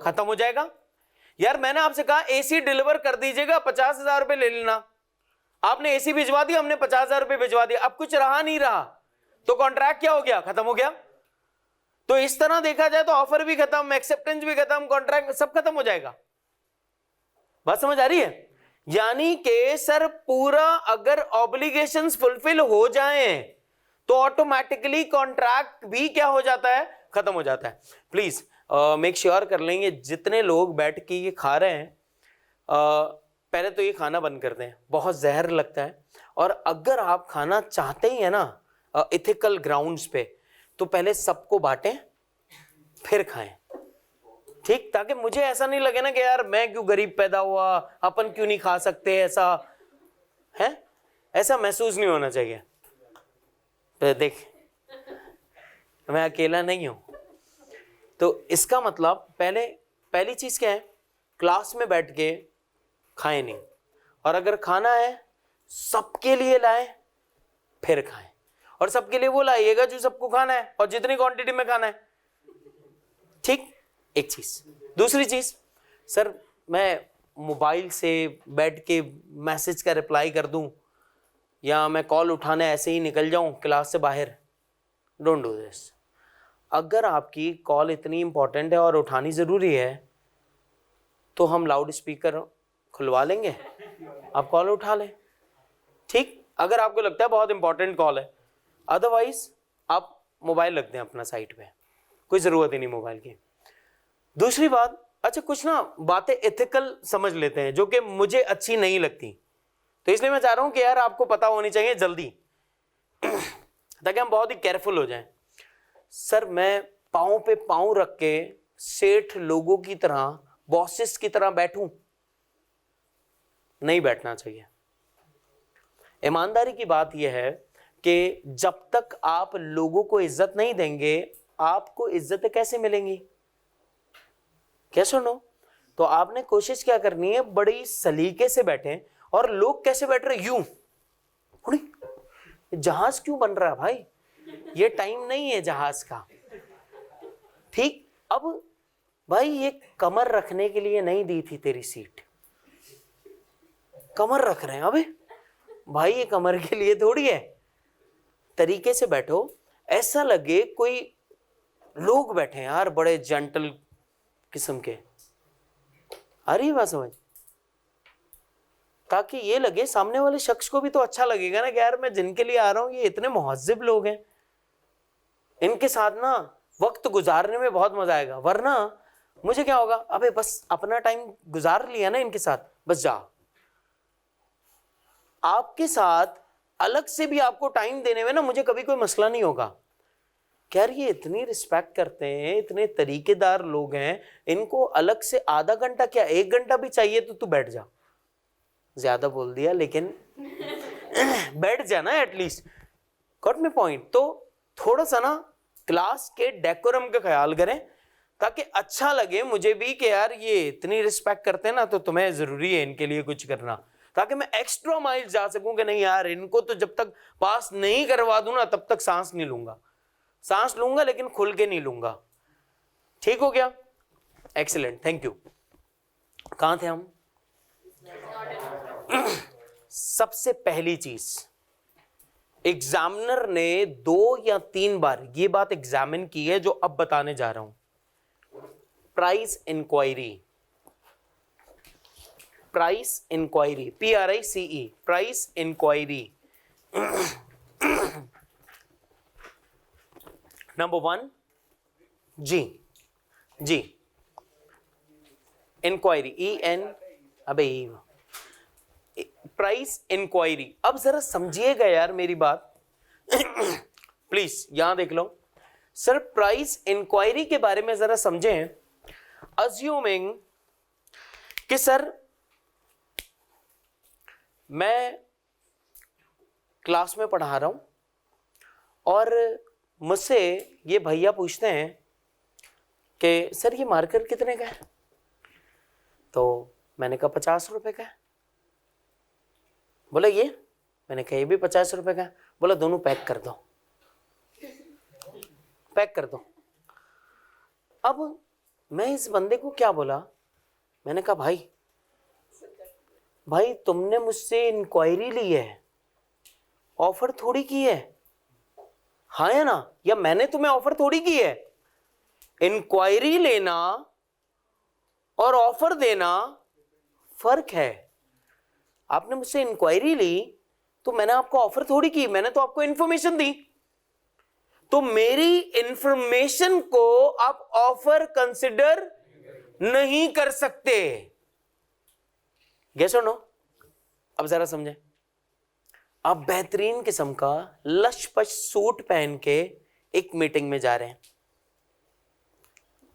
Speaker 1: खत्म हो जाएगा। यार मैंने आपसे कहा एसी डिलीवर कर दीजिएगा, 50,000 रुपए ले लेना, आपने एसी भिजवा दिया, हमने 50,000 रुपए भिजवा दिया, अब कुछ रहा नहीं रहा, तो कॉन्ट्रैक्ट क्या हो गया? खत्म हो गया। तो इस तरह देखा जाए तो ऑफर भी खत्म, एक्सेप्टेंस भी खत्म, कॉन्ट्रैक्ट सब खत्म हो जाएगा। बात समझ आ रही है? यानी कि सर पूरा अगर ऑब्लिगेशंस फुलफिल हो जाएं तो ऑटोमेटिकली कॉन्ट्रैक्ट भी क्या हो जाता है? खत्म हो जाता है। प्लीज मेक श्योर कर लेंगे जितने लोग बैठ के ये खा रहे हैं, पहले तो ये खाना बंद कर दें, बहुत जहर लगता है। और अगर आप खाना चाहते ही है ना इथिकल ग्राउंड्स पे, तो पहले सबको बांटें फिर खाएं, ठीक? ताकि मुझे ऐसा नहीं लगे ना कि यार मैं क्यों गरीब पैदा हुआ, अपन क्यों नहीं खा सकते, ऐसा है, ऐसा महसूस नहीं होना चाहिए। तो देख मैं अकेला नहीं हूं। तो इसका मतलब पहली चीज क्या है, क्लास में बैठ के खाएं नहीं, और अगर खाना है सबके लिए लाएं फिर खाएं, और सबके लिए वो लाइएगा जो सबको खाना है और जितनी क्वांटिटी में खाना है। ठीक, एक चीज। दूसरी चीज, सर मैं मोबाइल से बैठ के मैसेज का रिप्लाई कर दूं या मैं कॉल उठाने ऐसे ही निकल जाऊं क्लास से बाहर, डोंट डू दिस। अगर आपकी कॉल इतनी इंपॉर्टेंट है और उठानी जरूरी है तो हम लाउड स्पीकर खुलवा लेंगे, आप कॉल उठा लें। ठीक, अगर आपको लगता है बहुत इंपॉर्टेंट कॉल है, अदरवाइज आप मोबाइल रख दें अपना साइड पे, कोई जरूरत ही नहीं मोबाइल की। दूसरी बात, अच्छा कुछ ना बातें एथिकल समझ लेते हैं जो कि मुझे अच्छी नहीं लगती, तो इसलिए मैं चाह रहा हूं कि यार आपको पता होनी चाहिए जल्दी ताकि हम बहुत ही केयरफुल हो जाएं। सर मैं पाँव पे पाँव रख के सेठ लोगों की तरह, बॉसेस की तरह बैठूं, नहीं बैठना चाहिए। ईमानदारी की बात यह है कि जब तक आप लोगों को इज्जत नहीं देंगे आपको इज्जतें कैसे मिलेंगी? क्या सुनो, तो आपने कोशिश क्या करनी है, बड़ी सलीके से बैठे। और लोग कैसे बैठ रहे, यूं, जहाज क्यों बन रहा है भाई, ये टाइम नहीं है जहाज का। ठीक, अब भाई ये कमर रखने के लिए नहीं दी थी तेरी सीट, कमर रख रहे हैं। अबे भाई ये कमर के लिए थोड़ी है, तरीके से बैठो, ऐसा लगे कोई लोग बैठे हैं यार बड़े जेंटल किस्म के। आ रही है बात समझ? ताकि ये लगे सामने वाले शख्स को भी तो अच्छा लगेगा ना कि यार मैं जिनके लिए आ रहा हूं ये इतने मुहज्जिब लोग हैं, इनके साथ ना वक्त गुजारने में बहुत मजा आएगा, वरना मुझे क्या होगा, अबे बस अपना टाइम गुजार लिया ना इनके साथ, बस जा। आपके साथ अलग से भी आपको टाइम देने में ना मुझे कभी कोई मसला नहीं होगा। यार ये इतनी रिस्पेक्ट करते हैं, इतने तरीकेदार लोग हैं, इनको अलग से आधा घंटा क्या 1 घंटा भी चाहिए तो तू बैठ जा। ज्यादा बोल दिया लेकिन बैठ जा ना एटलीस्ट, गॉट मी पॉइंट। तो थोड़ा सा ना क्लास के डेकोरम का ख्याल करें ताकि अच्छा लगे मुझे भी कि यार ये इतनी रिस्पेक्ट करते हैं ना तो तुम्हें जरूरी है इनके लिए कुछ करना, ताकि मैं एक्स्ट्रा माइल जा सकूं कि नहीं यार इनको तो जब तक पास नहीं करवा दूं ना तब तक सांस नहीं लूंगा, सांस लूंगा लेकिन खुल के नहीं लूंगा। ठीक हो गया, एक्सीलेंट, थैंक यू। कहां थे हम? सबसे पहली चीज, एग्जामिनर ने 2 या 3 बार ये बात एग्जामिन की है जो अब बताने जा रहा हूं। Price inquiry, price inquiry, PRICE, price inquiry. Number 1 जी इंक्वायरी, EN, अबे प्राइस इंक्वायरी। अब जरा समझिएगा यार मेरी बात प्लीज यहां देख लो। सर प्राइस इंक्वायरी के बारे में जरा समझें। अज्यूमिंग कि सर मैं क्लास में पढ़ा रहा हूं और मुझसे ये भैया पूछते हैं कि सर ये मार्कर कितने का है, तो मैंने कहा 50 रुपए का है। बोला ये, मैंने कहा ये भी 50 रुपए का है। बोला दोनों पैक कर दो, पैक कर दो। अब मैं इस बंदे को क्या बोला, मैंने कहा भाई तुमने मुझसे इंक्वायरी ली है, ऑफर थोड़ी की है, हाँ या ना, या मैंने तुम्हें ऑफर थोड़ी की है। इंक्वायरी लेना और ऑफर देना फर्क है। आपने मुझसे इंक्वायरी ली तो मैंने आपको ऑफर थोड़ी की, मैंने तो आपको इंफॉर्मेशन दी। तो मेरी इंफॉर्मेशन को आप ऑफर कंसिडर नहीं कर सकते। गेस और नो? अब जरा समझें। आप बेहतरीन किस्म का लश-पश सूट पहन के एक मीटिंग में जा रहे हैं,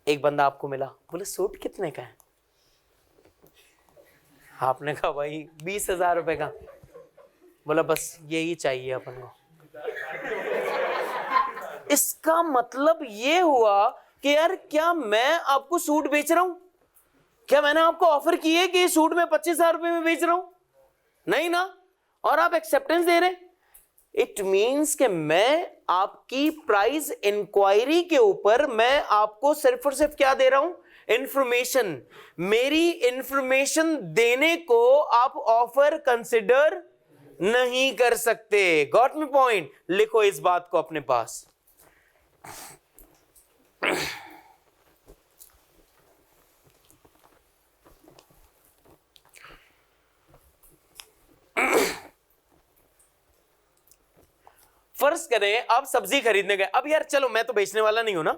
Speaker 1: एक बंदा आपको मिला, बोले सूट कितने का है? आपने कहा भाई 20,000 रुपए का। बोला बस यही चाहिए अपन को। इसका मतलब ये हुआ कि यार क्या मैं आपको सूट बेच रहा हूं? क्या मैंने आपको ऑफर की है कि सूट में 25,000 रुपए में बेच रहा हूं? नहीं ना। और आप एक्सेप्टेंस दे रहे हैं। इट मींस कि मैं आपकी प्राइस इंक्वायरी के ऊपर मैं आपको सिर्फ और सिर्फ क्या दे रहा हूं? इंफॉर्मेशन। मेरी इंफॉर्मेशन देने को आप ऑफर कंसिडर नहीं कर सकते। Got me point? लिखो इस बात को अपने पास। फर्ज करें आप सब्जी खरीदने गए। अब यार चलो मैं तो बेचने वाला नहीं हूं ना,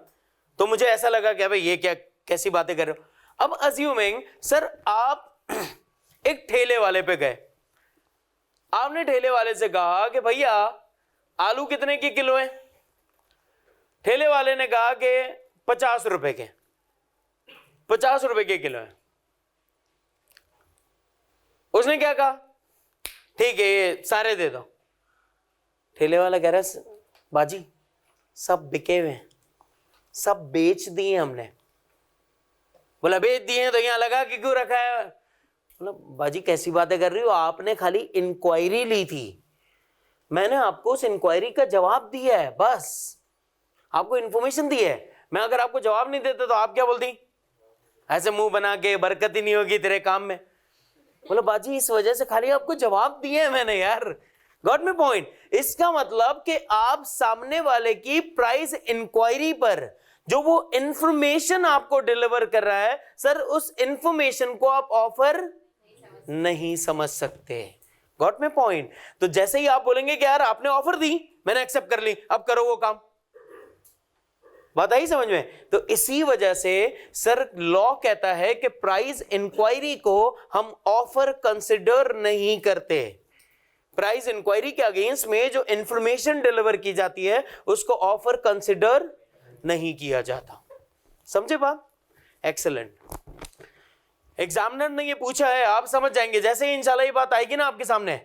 Speaker 1: तो मुझे ऐसा लगा कि भाई ये क्या कैसी बातें कर रहे हो। अब अज्यूमिंग सर आप एक ठेले वाले पे गए, आपने ठेले वाले से कहा कि भैया आलू कितने के किलो हैं? ठेले वाले ने कहा कि 50 रुपए के। 50 रुपए के किलो है। उसने क्या कहा? ठीक है ये सारे दे दो। ठेले वाला कह रहा है बाजी सब बिके हुए हैं, सब बेच दिए हमने। बोला बेच दिए तो यहां लगा कि क्यों रखा है? बोला बाजी कैसी बातें कर रही हो, आपने खाली इंक्वायरी ली थी, मैंने आपको उस इंक्वायरी का जवाब दिया है, बस आपको इंफॉर्मेशन दी है। मैं अगर आपको जवाब नहीं देता तो आप क्या बोलती? ऐसे मुंह बना के बरकत ही नहीं होगी तेरे काम में। बोला बाजी इस वजह से खाली आपको जवाब दिए है मैंने यार। Got me point? इसका मतलब कि आप सामने वाले की प्राइस इंक्वायरी पर जो वो इंफॉर्मेशन आपको डिलीवर कर रहा है, सर उस इंफॉर्मेशन को आप ऑफर नहीं समझ सकते। Got me point? तो जैसे ही आप बोलेंगे कि यार आपने ऑफर दी, मैंने एक्सेप्ट कर ली, अब करो वो काम। बात आई समझ में? तो इसी वजह से सर लॉ कहता है कि प्राइस इंक्वायरी को हम ऑफर कंसिडर नहीं करते। प्राइस इंक्वायरी के अगेंस्ट में जो इंफॉर्मेशन डिलीवर की जाती है उसको ऑफर कंसिडर नहीं किया जाता। समझे बात? एक्सीलेंट। एग्जामिनर ने ये पूछा है, आप समझ जाएंगे। जैसे ही इंशाल्लाह ये बात आएगी ना आपके सामने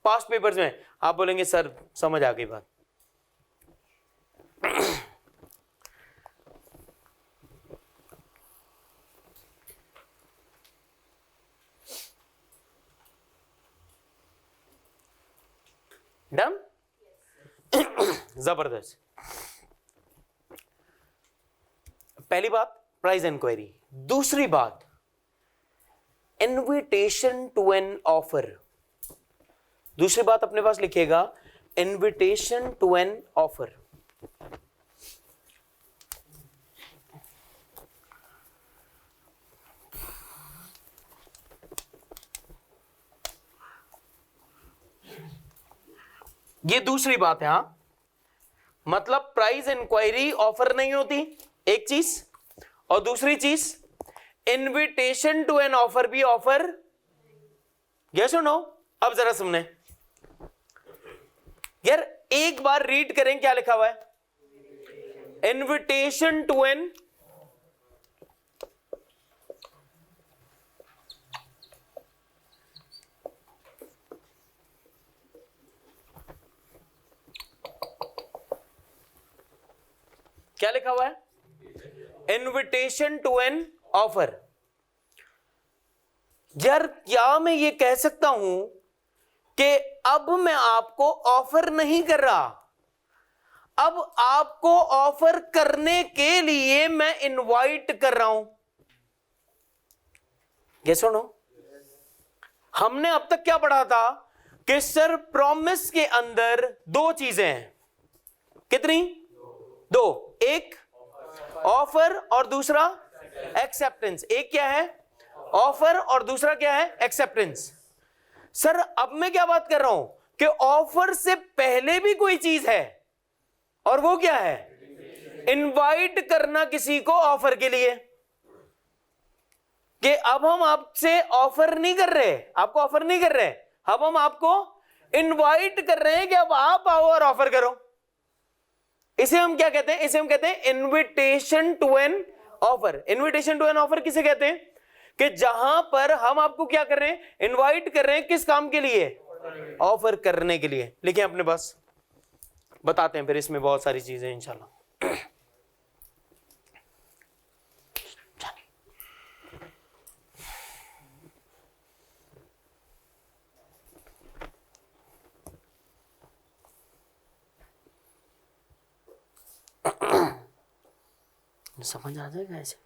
Speaker 1: पास्ट पेपर्स में, आप बोलेंगे सर समझ आ गई बात। डन? जबरदस्त। पहली बात प्राइस इंक्वायरी। दूसरी बात इनविटेशन टू एन ऑफर। दूसरी बात अपने पास लिखिएगा, इनविटेशन टू एन ऑफर। ये दूसरी बात है। हाँ, मतलब प्राइस इंक्वायरी ऑफर नहीं होती, एक चीज, और दूसरी चीज इनविटेशन टू एन ऑफर भी ऑफर। यस और नो? अब जरा सुनने यार, एक बार रीड करें क्या लिखा हुआ है। इनविटेशन टू एन क्या लिखा हुआ है? Invitation to an offer. यार क्या मैं ये कह सकता हूं कि अब मैं आपको ऑफर नहीं कर रहा, अब आपको ऑफर करने के लिए मैं इनवाइट कर रहा हूं। ये सुनो, हमने अब तक क्या पढ़ा था कि सर प्रॉमिस के अंदर दो चीजें हैं। कितनी? दो। एक ऑफर और दूसरा एक्सेप्टेंस। एक क्या है? ऑफर और दूसरा क्या है? एक्सेप्टेंस। सर अब मैं क्या बात कर रहा हूं कि ऑफर से पहले भी कोई चीज है, और वो क्या है? इनवाइट करना किसी को ऑफर के लिए। कि अब हम आपसे ऑफर नहीं कर रहे, आपको ऑफर नहीं कर रहे, अब हम आपको इनवाइट कर रहे हैं कि अब आप आओ और ऑफर करो। इसे हम क्या कहते हैं? इसे हम कहते हैं invitation to an offer. Invitation to an offer किसे कहते हैं? कि जहां पर हम आपको क्या कर रहे हैं? इनवाइट कर रहे हैं। किस काम के लिए? ऑफर करने के लिए। लिखें अपने पास, बताते हैं फिर इसमें बहुत सारी चीजें इंशाल्लाह। समझ आ जाएगा ऐसे,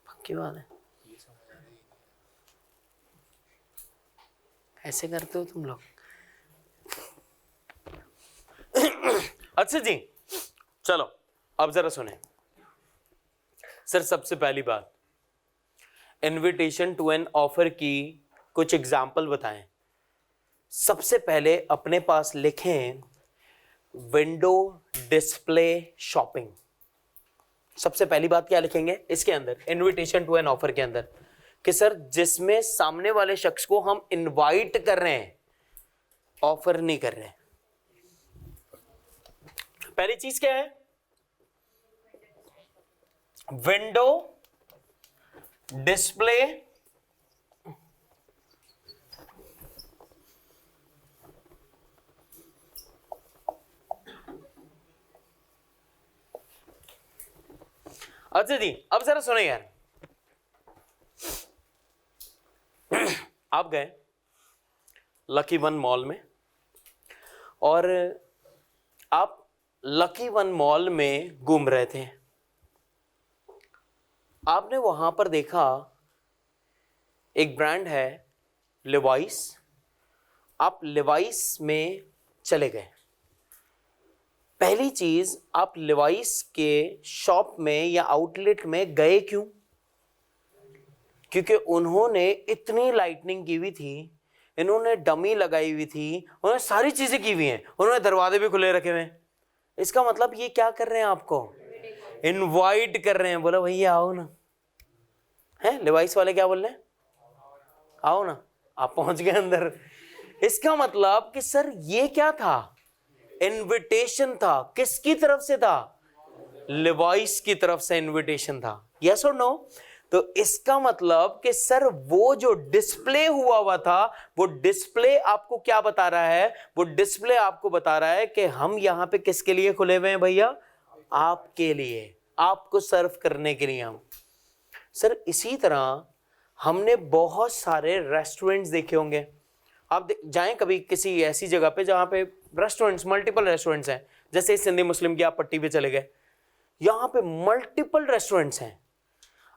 Speaker 1: पक्की बात है। ऐसे करते हो तुम लोग। अच्छा जी, चलो अब जरा सुने सर। सबसे पहली बात, इनविटेशन टू एन ऑफर की कुछ एग्जाम्पल बताएं। सबसे पहले अपने पास लिखें विंडो डिस्प्ले शॉपिंग। सबसे पहली बात क्या लिखेंगे इसके अंदर, इनविटेशन टू एन ऑफर के अंदर, कि सर जिसमें सामने वाले शख्स को हम इनवाइट कर रहे हैं, ऑफर नहीं कर रहे हैं। पहली चीज क्या है, विंडो डिस्प्ले अच्छा जी, अब जरा सुने यार। आप गए लकी वन मॉल में और आप लकी वन मॉल में घूम रहे थे। आपने वहां पर देखा एक ब्रांड है लिवाइस। आप लिवाइस में चले गए। पहली चीज, आप लिवाइस के शॉप में या आउटलेट में गए क्यों? क्योंकि उन्होंने इतनी लाइटनिंग की हुई थी, इन्होंने डमी लगाई हुई थी, उन्होंने सारी चीजें की हुई हैं, उन्होंने दरवाजे भी खुले रखे हुए हैं। इसका मतलब ये क्या कर रहे हैं, आपको इनवाइट कर रहे हैं। बोला भैया आओ ना, है लिवाइस वाले क्या बोल रहे हैं, आओ ना। आप पहुंच गए अंदर। इसका मतलब कि सर ये क्या था, इनविटेशन था। किसकी तरफ से था, लिवाइस की तरफ से इनविटेशन था। यस और नो? तो इसका मतलब कि सर वो जो डिस्प्ले हुआ था, वो डिस्प्ले आपको क्या बता रहा है, वो डिस्प्ले आपको बता रहा है कि हम यहां पे किसके लिए खुले हुए हैं भैया, आपके लिए, आपको सर्व करने के लिए हम। सर इसी तरह हमने बहुत सारे रेस्टोरेंट्स देखे होंगे। आप जाएं कभी किसी ऐसी जगह पे जहां पे रेस्टोरेंट्स, मल्टीपल रेस्टोरेंट्स हैं, जैसे सिंधी मुस्लिम की आप पट्टी पे चले गए, यहां पे मल्टीपल रेस्टोरेंट्स हैं।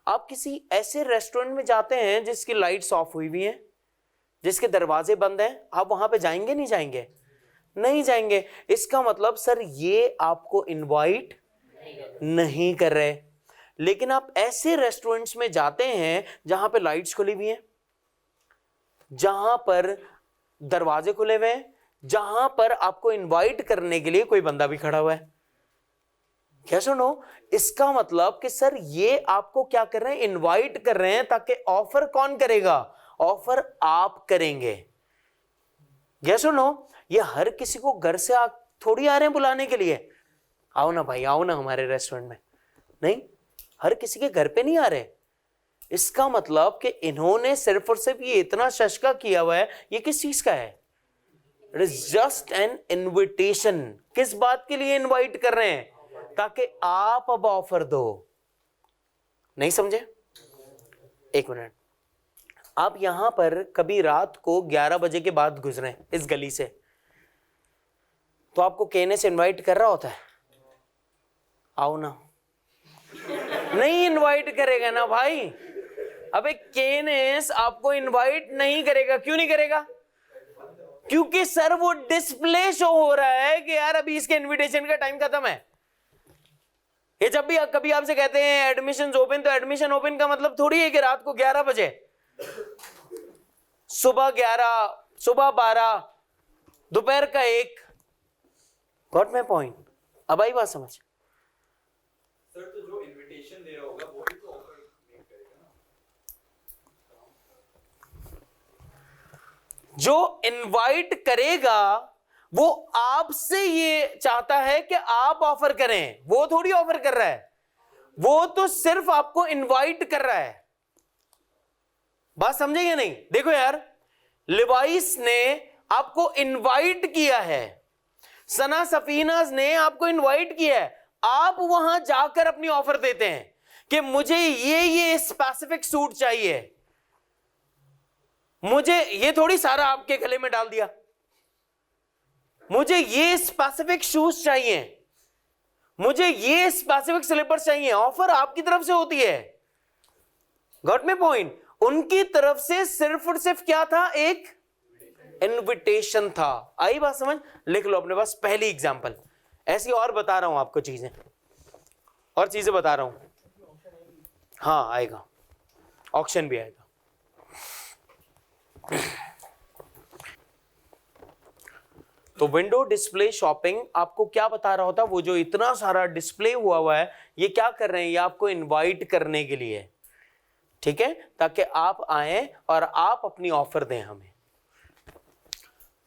Speaker 1: आप किसी ऐसे रेस्टोरेंट में जाते हैं जिसकी लाइट्स ऑफ हुई हुई हैं, जिसके दरवाजे बंद हैं, आप वहां पे जाएंगे नहीं जाएंगे? नहीं जाएंगे। इसका मतलब सर ये आपको इनवाइट नहीं कर रहे। लेकिन आप ऐसे रेस्टोरेंट्स में जाते हैं जहां पे लाइट्स खुली हुई हैं, जहां पर दरवाजे खुले हुए हैं, जहां पर आपको इनवाइट करने के लिए कोई बंदा भी खड़ा हुआ है। क्या सुनो, इसका मतलब कि सर ये आपको क्या कर रहे हैं, इनवाइट कर रहे हैं, ताकि ऑफर कौन करेगा, ऑफर आप करेंगे। क्या सुनो, ये हर किसी को घर से थोड़ी आ रहे हैं बुलाने के लिए, आओ ना भाई, आओ ना हमारे रेस्टोरेंट में। नहीं, हर किसी के घर पे नहीं आ रहे। इसका मतलब कि इन्होंने सिर्फ और सिर्फ ये इतना शशका किया हुआ है। ये किस चीज का है, it is just an invitation. किस बात के लिए इनवाइट कर रहे हैं, ताकि आप अब ऑफर दो। नहीं समझे? एक मिनट, आप यहां पर कभी रात को 11 बजे के बाद गुजरे इस गली से, तो आपको कहने से इनवाइट कर रहा होता है, आओ ना? नहीं इनवाइट करेगा ना भाई। अबे केनेस आपको इनवाइट नहीं करेगा। क्यों नहीं करेगा? क्योंकि सर वो डिस्प्ले शो हो रहा है कि यार अभी इसके इनविटेशन का टाइम खत्म है। ये जब भी कभी आपसे कहते हैं एडमिशन ओपन, तो एडमिशन ओपन का मतलब थोड़ी है कि रात को 11 बजे, सुबह 11, सुबह 12, दोपहर का 1। Got my point? अब आई बात समझ?
Speaker 2: सर तो जो इनविटेशन दे रहा होगा वो भी तो ऑफर मेक करेगा ना।
Speaker 1: जो इनवाइट करेगा वो आपसे ये चाहता है कि आप ऑफर करें, वो थोड़ी ऑफर कर रहा है, वो तो सिर्फ आपको इनवाइट कर रहा है। बात समझे या नहीं? देखो यार, लिवाइस ने आपको इनवाइट किया है, सना सफीनाज ने आपको इनवाइट किया है। आप वहां जाकर अपनी ऑफर देते हैं कि मुझे ये स्पेसिफिक सूट चाहिए, मुझे ये थोड़ी सारा आपके गले में डाल दिया, मुझे ये स्पेसिफिक शूज चाहिए, मुझे ये स्पेसिफिक स्लीपर्स चाहिए, ऑफर आपकी तरफ से होती है। Got me point? उनकी तरफ से सिर्फ और सिर्फ क्या था? एक इनविटेशन था। आई बात समझ? लिख लो अपने पास पहली एग्जांपल। ऐसी और बता रहा हूं आपको चीजें, और चीजें बता रहा हूं। हाँ आएगा, ऑक्शन भी आएगा। तो विंडो डिस्प्ले शॉपिंग आपको क्या बता रहा होता? वो जो इतना सारा डिस्प्ले हुआ है, ये क्या कर रहे हैं? ये आपको इनवाइट करने के लिए, ठीक है, ताकि आप आए और आप अपनी ऑफर दें हमें।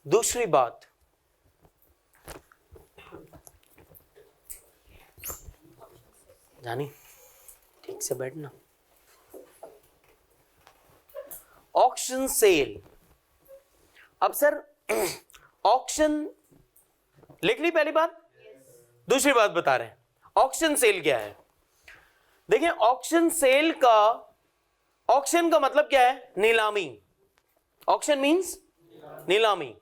Speaker 1: दूसरी बात, जानी ठीक से बैठना। Auction sale. अब सर ऑक्शन लिख ली पहली बात। दूसरी बात बता रहे हैं, ऑक्शन सेल क्या है? देखिए ऑक्शन सेल का, ऑक्शन का मतलब क्या है? नीलामी। ऑक्शन मींस नीलामी।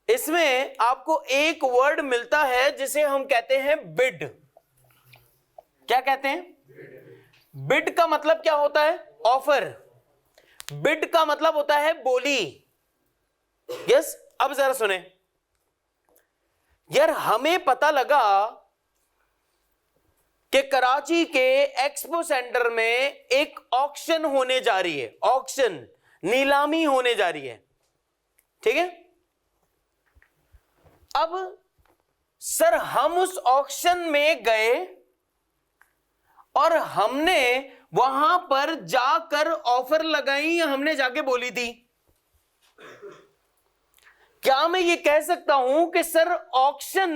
Speaker 1: इसमें आपको एक वर्ड मिलता है जिसे हम कहते हैं बिड। क्या कहते हैं? बिड का मतलब क्या होता है? ऑफर। बिड का मतलब होता है बोली। यस, अब जरा सुने यार, हमें पता लगा कि कराची के एक्सपो सेंटर में एक ऑक्शन होने जा रही है। ऑक्शन, नीलामी होने जा रही है, ठीक है। अब सर हम उस ऑक्शन में गए और हमने वहां पर जाकर ऑफर लगाई, या हमने जाके बोली थी? क्या मैं ये कह सकता हूं कि सर ऑक्शन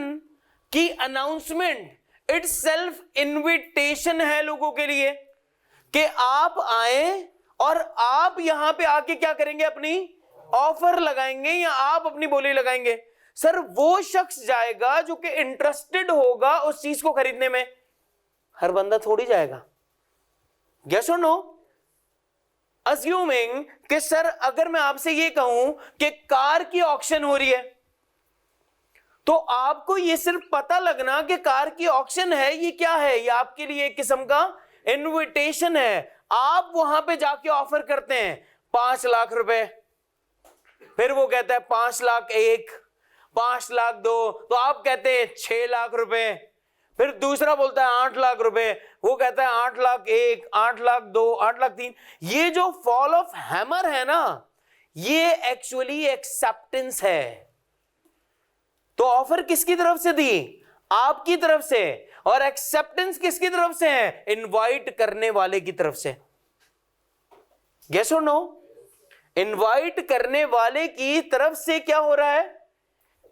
Speaker 1: की अनाउंसमेंट इट्स सेल्फ इन्विटेशन है लोगों के लिए कि आप आए और आप यहां पे आके क्या करेंगे? अपनी ऑफर लगाएंगे या आप अपनी बोली लगाएंगे। सर वो शख्स जाएगा जो कि इंटरेस्टेड होगा उस चीज को खरीदने में। हर बंदा थोड़ी जाएगा। यस और नो? अज्यूमिंग कि सर अगर मैं आपसे ये कहूं कि कार की ऑक्शन हो रही है, तो आपको ये सिर्फ पता लगना कि कार की ऑक्शन है, ये क्या है? ये आपके लिए एक किस्म का इनविटेशन है। आप वहां पे जाके ऑफर करते हैं 5 लाख रुपए, फिर वो कहता है 5 लाख 1, 5 लाख 2, तो आप कहते हैं 6 लाख रुपए। फिर दूसरा बोलता है 8 लाख रुपए, वो कहता है 8 लाख 1, 8 लाख 2, 8 लाख 3। ये जो फॉल ऑफ हैमर है ना, ये एक्चुअली एक्सेप्टेंस है। तो ऑफर किसकी तरफ से दी? आपकी तरफ से। और एक्सेप्टेंस किसकी तरफ से है? इनवाइट करने वाले की तरफ से। यस और नो? इनवाइट करने वाले की तरफ से क्या हो रहा है?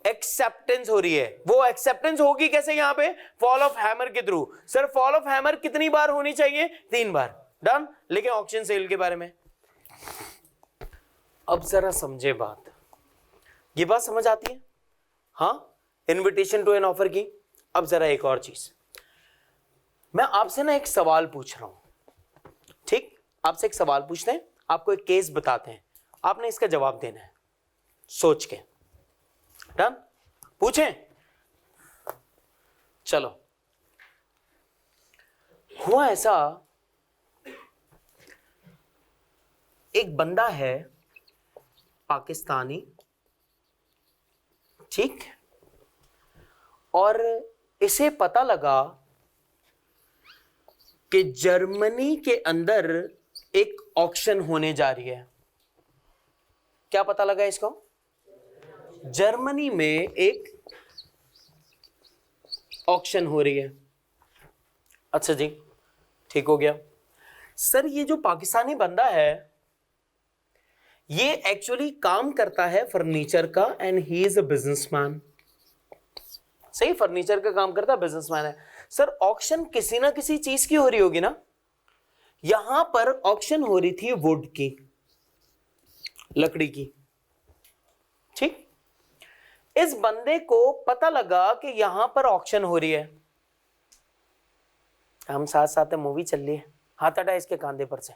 Speaker 1: एक्सेप्टेंस हो रही है। वो एक्सेप्टेंस होगी कैसे? यहां पे फॉल ऑफ हैमर के through. Sir fall of hammer कितनी बार होनी चाहिए? 3 बार। डन। लेकिन ऑक्शन सेल के बारे में अब जरा समझे बात। ये बात समझ आती है? हाँ, इनविटेशन टू एन ऑफर की। अब जरा एक और चीज, मैं आपसे ना एक सवाल पूछ रहा हूं, ठीक? आपसे एक सवाल पूछते हैं, आपको एक केस बताते हैं, आपने इसका जवाब देना है सोच के। डन? पूछें? चलो। हुआ ऐसा, एक बंदा है पाकिस्तानी, ठीक, और इसे पता लगा कि जर्मनी के अंदर एक ऑक्शन होने जा रही है। क्या पता लगा इसको? जर्मनी में एक ऑक्शन हो रही है। अच्छा जी, ठीक हो गया। सर ये जो पाकिस्तानी बंदा है, ये एक्चुअली काम करता है फर्नीचर का, and he is a businessman. सही, फर्नीचर का काम करता है, बिजनेसमैन है। सर ऑक्शन किसी ना किसी चीज की हो रही होगी ना। यहां पर ऑक्शन हो रही थी वुड की, लकड़ी की, ठीक। इस बंदे को पता लगा कि यहां पर ऑक्शन हो रही है। हम साथ साथ मूवी चल रही है, हाथ हटा इसके कांधे पर से।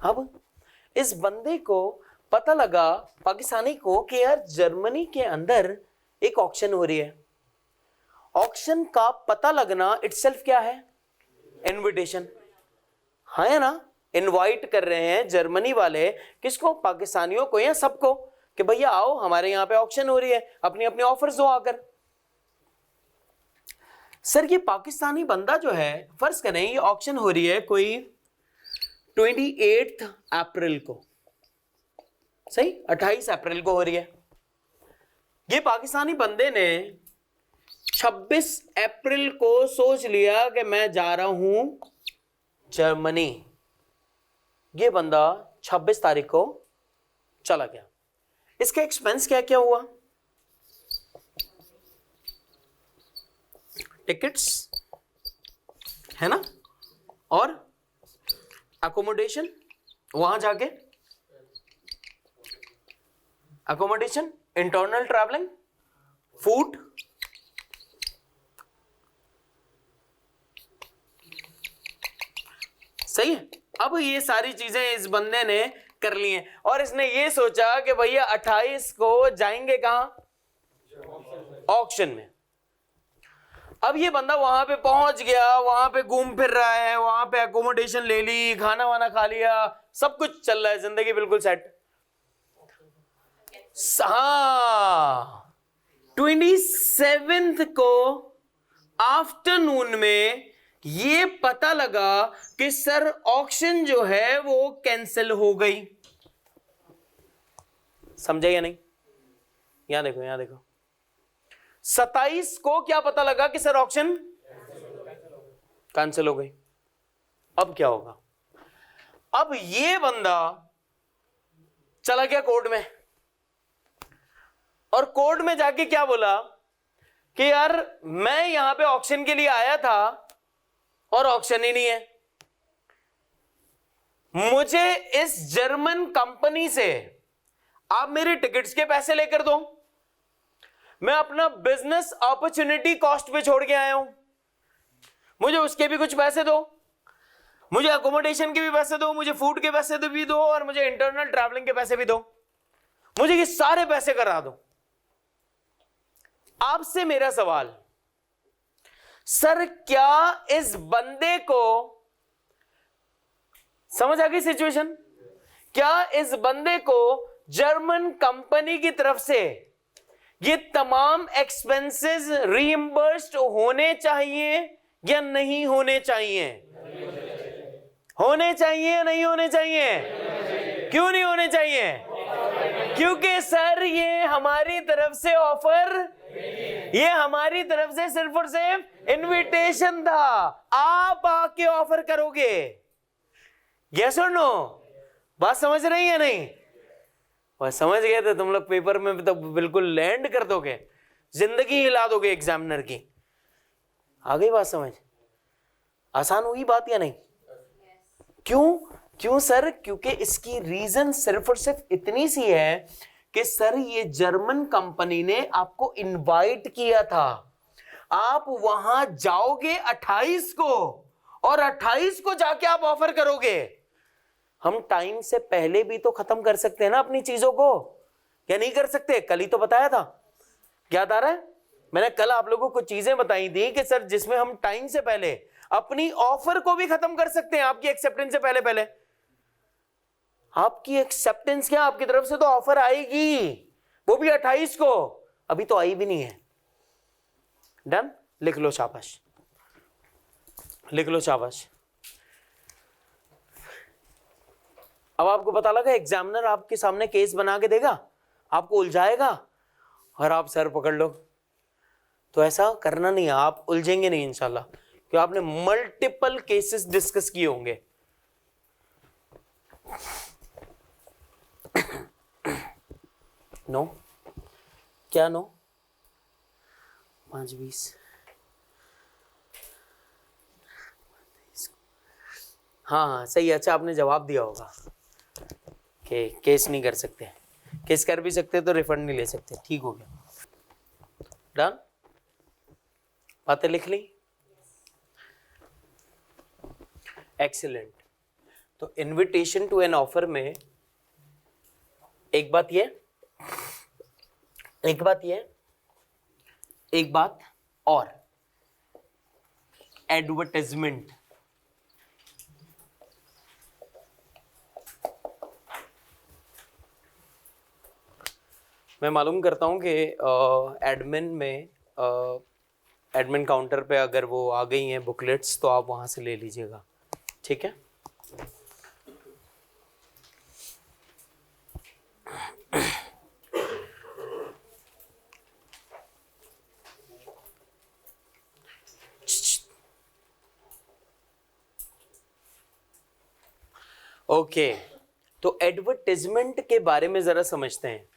Speaker 1: अब इस बंदे को पता लगा, पाकिस्तानी को, कि यार जर्मनी के अंदर एक ऑक्शन हो रही है, ऑक्शन का पता लगना इटसेल्फ क्या है? इनविटेशन, है ना? इनवाइट कर रहे हैं जर्मनी वाले किसको? पाकिस्तानियों को या सबको, कि भैया आओ हमारे यहां पे ऑक्शन हो रही है, अपनी अपनी ऑफर्स दो आकर। सर ये पाकिस्तानी बंदा जो है, फर्ज करें ये ऑक्शन हो रही है कोई 28 अप्रैल को, सही 28 अप्रैल को हो रही है। ये पाकिस्तानी बंदे ने 26 अप्रैल को सोच लिया कि मैं जा रहा हूं जर्मनी। ये बंदा 26 तारीख को चला गया। इसका एक्सपेंस क्या क्या हुआ? टिकट्स, है ना, और अकोमोडेशन, वहां जाके अकोमोडेशन, इंटरनल ट्रैवलिंग, फूड, सही है। अब ये सारी चीजें इस बंदे ने कर ली हैं और इसने ये सोचा कि भैया 28 को जाएंगे कहां? ऑक्शन में। अब ये बंदा वहां पे पहुंच गया, वहां पे घूम फिर रहा है, वहां पे अकोमोडेशन ले ली, खाना वाना खा लिया, सब कुछ चल रहा है, जिंदगी बिल्कुल सेट। हाँ, 27 को आफ्टरनून में ये पता लगा कि सर ऑक्शन जो है वो कैंसिल हो गई। समझे या नहीं? यहां देखो, यहां देखो, 27 को क्या पता लगा कि सर ऑक्शन कैंसिल हो गई। अब क्या होगा? अब ये बंदा चला गया कोर्ट में, और कोर्ट में जाके क्या बोला कि यार मैं यहां पे ऑक्शन के लिए आया था और ऑक्शन ही नहीं है, मुझे इस जर्मन कंपनी से आप मेरे टिकट्स के पैसे लेकर दो, मैं अपना बिजनेस अपॉर्चुनिटी कॉस्ट पे छोड़ के आया हूं, मुझे उसके भी कुछ पैसे दो, मुझे अकोमोडेशन के भी पैसे दो, मुझे फूड के पैसे भी दो, और मुझे इंटरनल ट्रैवलिंग के पैसे भी दो, मुझे ये सारे पैसे करा दो। आपसे मेरा सवाल, सर क्या इस बंदे को समझ आ गई सिचुएशन? क्या इस बंदे को जर्मन कंपनी की तरफ से ये तमाम एक्सपेंसेस रीइंबर्स्ड होने चाहिए या नहीं होने चाहिए? होने चाहिए या नहीं होने चाहिए? क्यों नहीं होने चाहिए? क्योंकि सर ये हमारी तरफ से ऑफर, ये हमारी तरफ से सिर्फ और सिर्फ इनविटेशन था, आप आके ऑफर करोगे। यस और नो? बात समझ रही है नहीं? बस समझ गए तो तुम लोग पेपर में तो बिल्कुल लैंड कर दोगे, जिंदगी हिला दोगे एग्जामिनर की। आ गई बात समझ? आसान हुई बात या नहीं? क्यों सर? क्योंकि इसकी रीजन सिर्फ और सिर्फ इतनी सी है कि सर ये जर्मन कंपनी ने आपको इनवाइट किया था, आप वहां जाओगे 28 को, और 28 को जाके आप ऑफर करोगे। हम टाइम से पहले भी तो खत्म कर सकते हैं ना अपनी चीजों को, या नहीं कर सकते? कल ही तो बताया था, याद आ रहा है? मैंने कल आप लोगों को चीजें बताई थी कि सर जिसमें हम टाइम से पहले अपनी ऑफर को भी खत्म कर सकते हैं, आपकी एक्सेप्टेंस से पहले पहले। आपकी एक्सेप्टेंस क्या, आपकी तरफ से तो ऑफर आएगी, वो भी 28 को, अभी तो आई भी नहीं है। डन? लिख लो शाबाश, लिख लो शाबाश। अब आपको पता लगा एग्जामिनर आपके सामने केस बना के देगा, आपको उलझाएगा और आप सर पकड़ लो। तो ऐसा करना नहीं है, आप उलझेंगे नहीं इंशाल्लाह, क्योंकि आपने मल्टीपल केसेस डिस्कस किए होंगे। नो? क्या नो? 5-20। हाँ सही, अच्छा आपने जवाब दिया होगा कि केस नहीं कर सकते, केस कर भी सकते तो रिफंड नहीं ले सकते। ठीक हो गया, डन? बातें लिख ली? एक्सीलेंट। तो इनविटेशन टू एन ऑफर में एक बात ये एक बात और, एडवर्टाइजमेंट, मैं मालूम करता हूं कि एडमिन में एडमिन काउंटर पे अगर वो आ गई हैं बुकलेट्स तो आप वहां से ले लीजिएगा, ठीक है। ओके, तो एडवर्टाइजमेंट के बारे में जरा समझते हैं।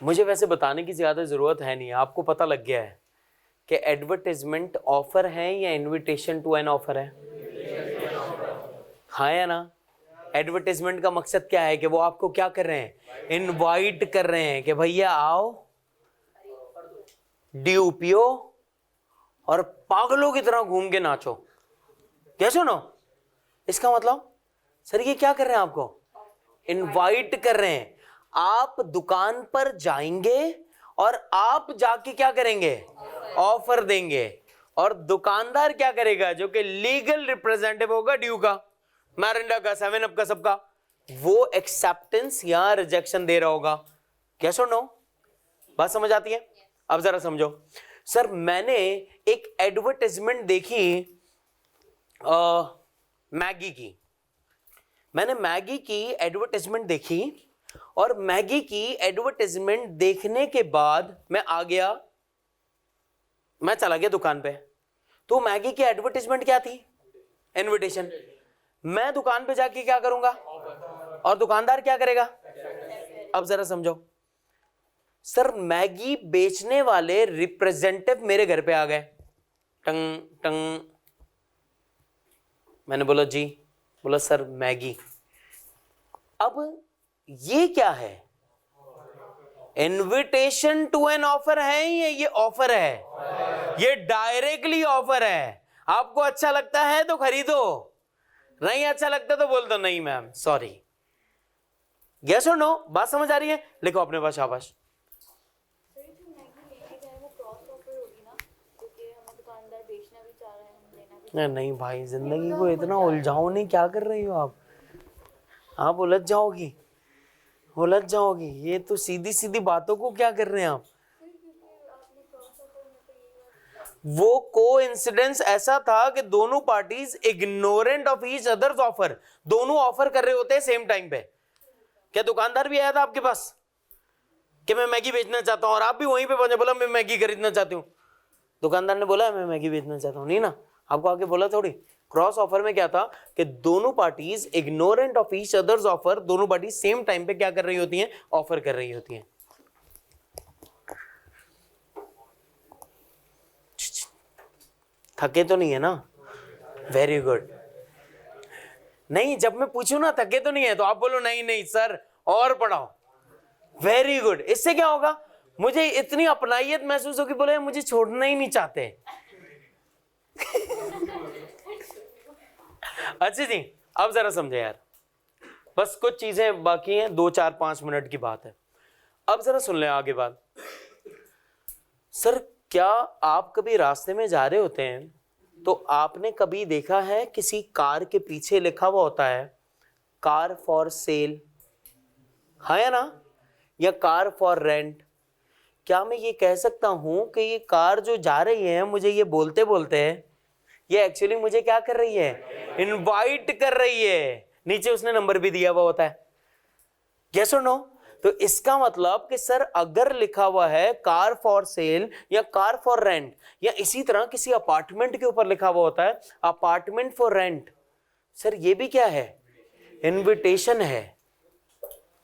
Speaker 1: मुझे वैसे बताने की ज्यादा जरूरत है नहीं, आपको पता लग गया है कि एडवर्टाइजमेंट ऑफर है या इनविटेशन टू एन ऑफर है। हाँ या ना। एडवर्टाइजमेंट का मकसद क्या है कि वो आपको क्या कर रहे हैं, इनवाइट कर रहे हैं कि भैया आओ, ड्यू पियो और पागलों की तरह घूम के नाचो। क्या सुनो, इसका मतलब सर ये क्या कर रहे हैं, आपको इनवाइट कर रहे हैं। आप दुकान पर जाएंगे और आप जाके क्या करेंगे, ऑफर देंगे, और दुकानदार क्या करेगा, जो कि लीगल रिप्रेजेंटेटिव होगा ड्यू का, मैरिंडा का, 7 अप का, सबका, वो एक्सेप्टेंस या रिजेक्शन दे रहा होगा। क्या सुनो, बात समझ आती है। अब जरा समझो, सर मैंने एक एडवर्टाइजमेंट देखी मैगी की, मैंने मैगी की एडवर्टाइजमेंट देखी और मैगी की एडवर्टाइजमेंट देखने के बाद मैं आ गया, मैं चला गया दुकान पे। तो मैगी की एडवर्टाइजमेंट क्या थी, इनविटेशन। मैं दुकान पे जाके क्या करूंगा, और दुकानदार क्या करेगा। अब जरा समझो, सर मैगी बेचने वाले रिप्रेजेंटेटिव मेरे घर पे आ गए, टंग टंग, मैंने बोला जी, बोला सर मैगी। अब ये क्या है, इनविटेशन टू एन ऑफर है या ये ऑफर है, ये डायरेक्टली ऑफर है। आपको अच्छा लगता है तो खरीदो, नहीं अच्छा लगता तो बोल दो नहीं मैम सॉरी। यस और नो, बात समझ आ रही है, लिखो अपने पास शाबाश। नहीं भाई, जिंदगी को इतना उलझाओ नहीं, क्या कर रही हो आप उलझ जाओगी, उलझ जाओगी। ये तो सीधी सीधी बातों को क्या कर रहे हैं आप। वो कोइंसिडेंस ऐसा था कि दोनों parties ignorant of each others offer, दोनों ऑफर कर रहे होते हैं सेम टाइम पे। क्या दुकानदार भी आया था आपके पास कि मैं मैगी बेचना चाहता हूं, और आप भी वहीं पे पहुंचे, बोला मैं मैगी खरीदना चाहती हूं। दुकानदार ने बोला मैं मैगी बेचना चाहता हूं, नहीं ना, आपको आगे बोला थोड़ी। क्रॉस ऑफर में क्या था कि दोनों parties ignorant of each others offer, दोनों पार्टीज सेम टाइम पे क्या कर रही होती हैं, ऑफर कर रही होती हैं। थके तो नहीं है ना, वेरी गुड। नहीं, जब मैं पूछूं ना थके तो नहीं है तो आप बोलो नहीं नहीं सर और पढ़ाओ, वेरी गुड। इससे क्या होगा, मुझे इतनी अपनाइयत महसूस होगी, बोले मुझे छोड़ना ही नहीं चाहते। अच्छा जी, अब जरा समझे यार, बस कुछ चीजें बाकी हैं, 2-4-5 मिनट की बात है। अब जरा सुन ले आगे बात। सर क्या आप कभी रास्ते में जा रहे होते हैं तो आपने कभी देखा है किसी कार के पीछे लिखा हुआ होता है कार फॉर सेल, हाँ या ना, या कार फॉर रेंट। क्या मैं ये कह सकता हूं कि ये कार जो जा रही है, मुझे ये बोलते बोलते ये एक्चुअली मुझे क्या कर रही है, इनवाइट कर रही है। नीचे उसने नंबर भी दिया हुआ होता है, यस और नो। तो इसका मतलब कि सर अगर लिखा हुआ है कार फॉर सेल या कार फॉर रेंट, या इसी तरह किसी अपार्टमेंट के ऊपर लिखा हुआ होता है अपार्टमेंट फॉर रेंट, सर ये भी क्या है, इनविटेशन है।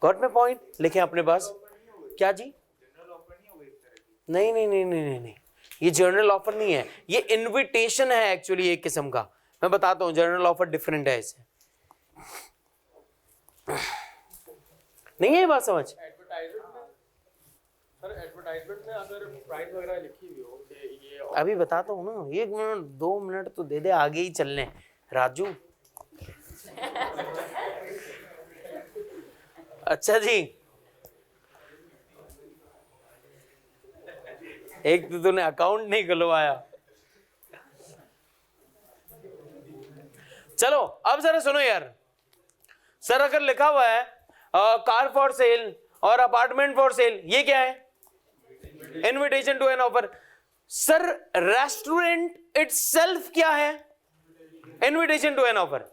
Speaker 1: गॉट माय पॉइंट, लिखें अपने पास। क्या जी, नहीं नहीं नहीं नहीं नहीं नहीं, ये जर्नल ऑफर नहीं है, ये इनविटेशन है एक्चुअली एक किस्म का। मैं बताता हूं, जर्नल ऑफर डिफरेंट है इससे। नहीं है ये बात समझ।
Speaker 2: एडवर्टाइजमेंट में अगर प्राइस वगैरह लिखी हुई हो कि ये
Speaker 1: अभी बताता हूँ ना, 1 मिनट 2 मिनट तो दे दे, आगे ही चलने राजू। अच्छा जी, एक तो तूने अकाउंट नहीं खुलवाया। चलो अब जरा सुनो यार, सर अगर लिखा हुआ है कार फॉर सेल और अपार्टमेंट फॉर सेल, ये क्या है? Invitation to an offer. Sir restaurant itself क्या है? Invitation to an offer.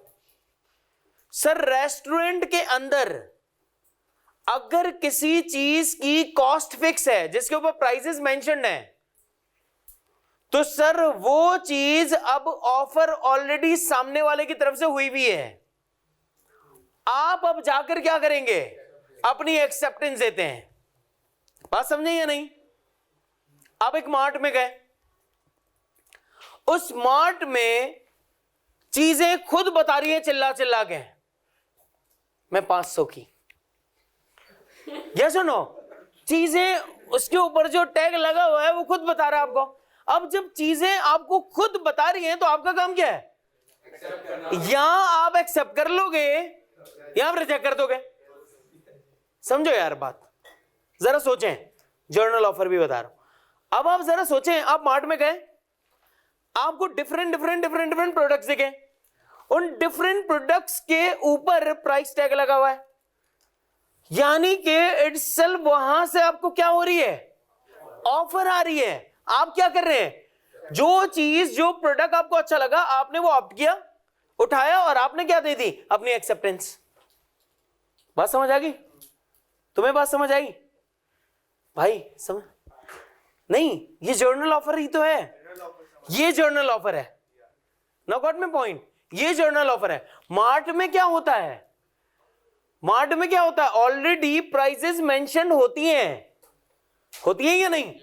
Speaker 1: Sir restaurant के अंदर अगर किसी चीज की कॉस्ट फिक्स है जिसके ऊपर प्राइसेस मेंशन्ड है, तो सर वो चीज अब ऑफर ऑलरेडी सामने वाले की तरफ से हुई भी है। आप अब जाकर क्या करेंगे? अपनी एक्सेप्टेंस देते हैं। बात समझे या नहीं? आप एक मार्ट में गए, उस मार्ट में चीजें खुद बता रही है चिल्ला चिल्ला के, मैं 500 की। यस और नो? चीजें उसके ऊपर जो टैग लगा हुआ है वो खुद बता रहा है आपको। अब जब चीजें आपको खुद बता रही हैं तो आपका काम क्या है? यहां आप एक्सेप्ट कर लोगे या आप रिजेक्ट कर दोगे? समझो यार बात, जरा सोचें। जर्नल ऑफर भी बता रहा हूं। अब आप जरा सोचें, आप मार्ट में गए, आपको डिफरेंट प्रोडक्ट्स दिखे, उन डिफरेंट प्रोडक्ट्स के ऊपर प्राइस टैग लगा हुआ है, यानी कि इटसेल्फ वहां से आपको क्या हो रही है? ऑफर आ रही है। आप क्या कर रहे हैं? जो चीज जो प्रोडक्ट आपको अच्छा लगा आपने वो ऑप्ट किया, उठाया और आपने क्या दे दी? अपनी एक्सेप्टेंस। बात समझ आ गई? तुम्हें बात समझ आई भाई? समझ नहीं? ये जर्नल ऑफर ही तो है, ये जर्नल ऑफर है। नाउ गॉट माय पॉइंट, ये जर्नल ऑफर है। मार्ट में क्या होता है? मार्ट में क्या होता है? ऑलरेडी प्राइसेस मेंशन होती हैं या नहीं?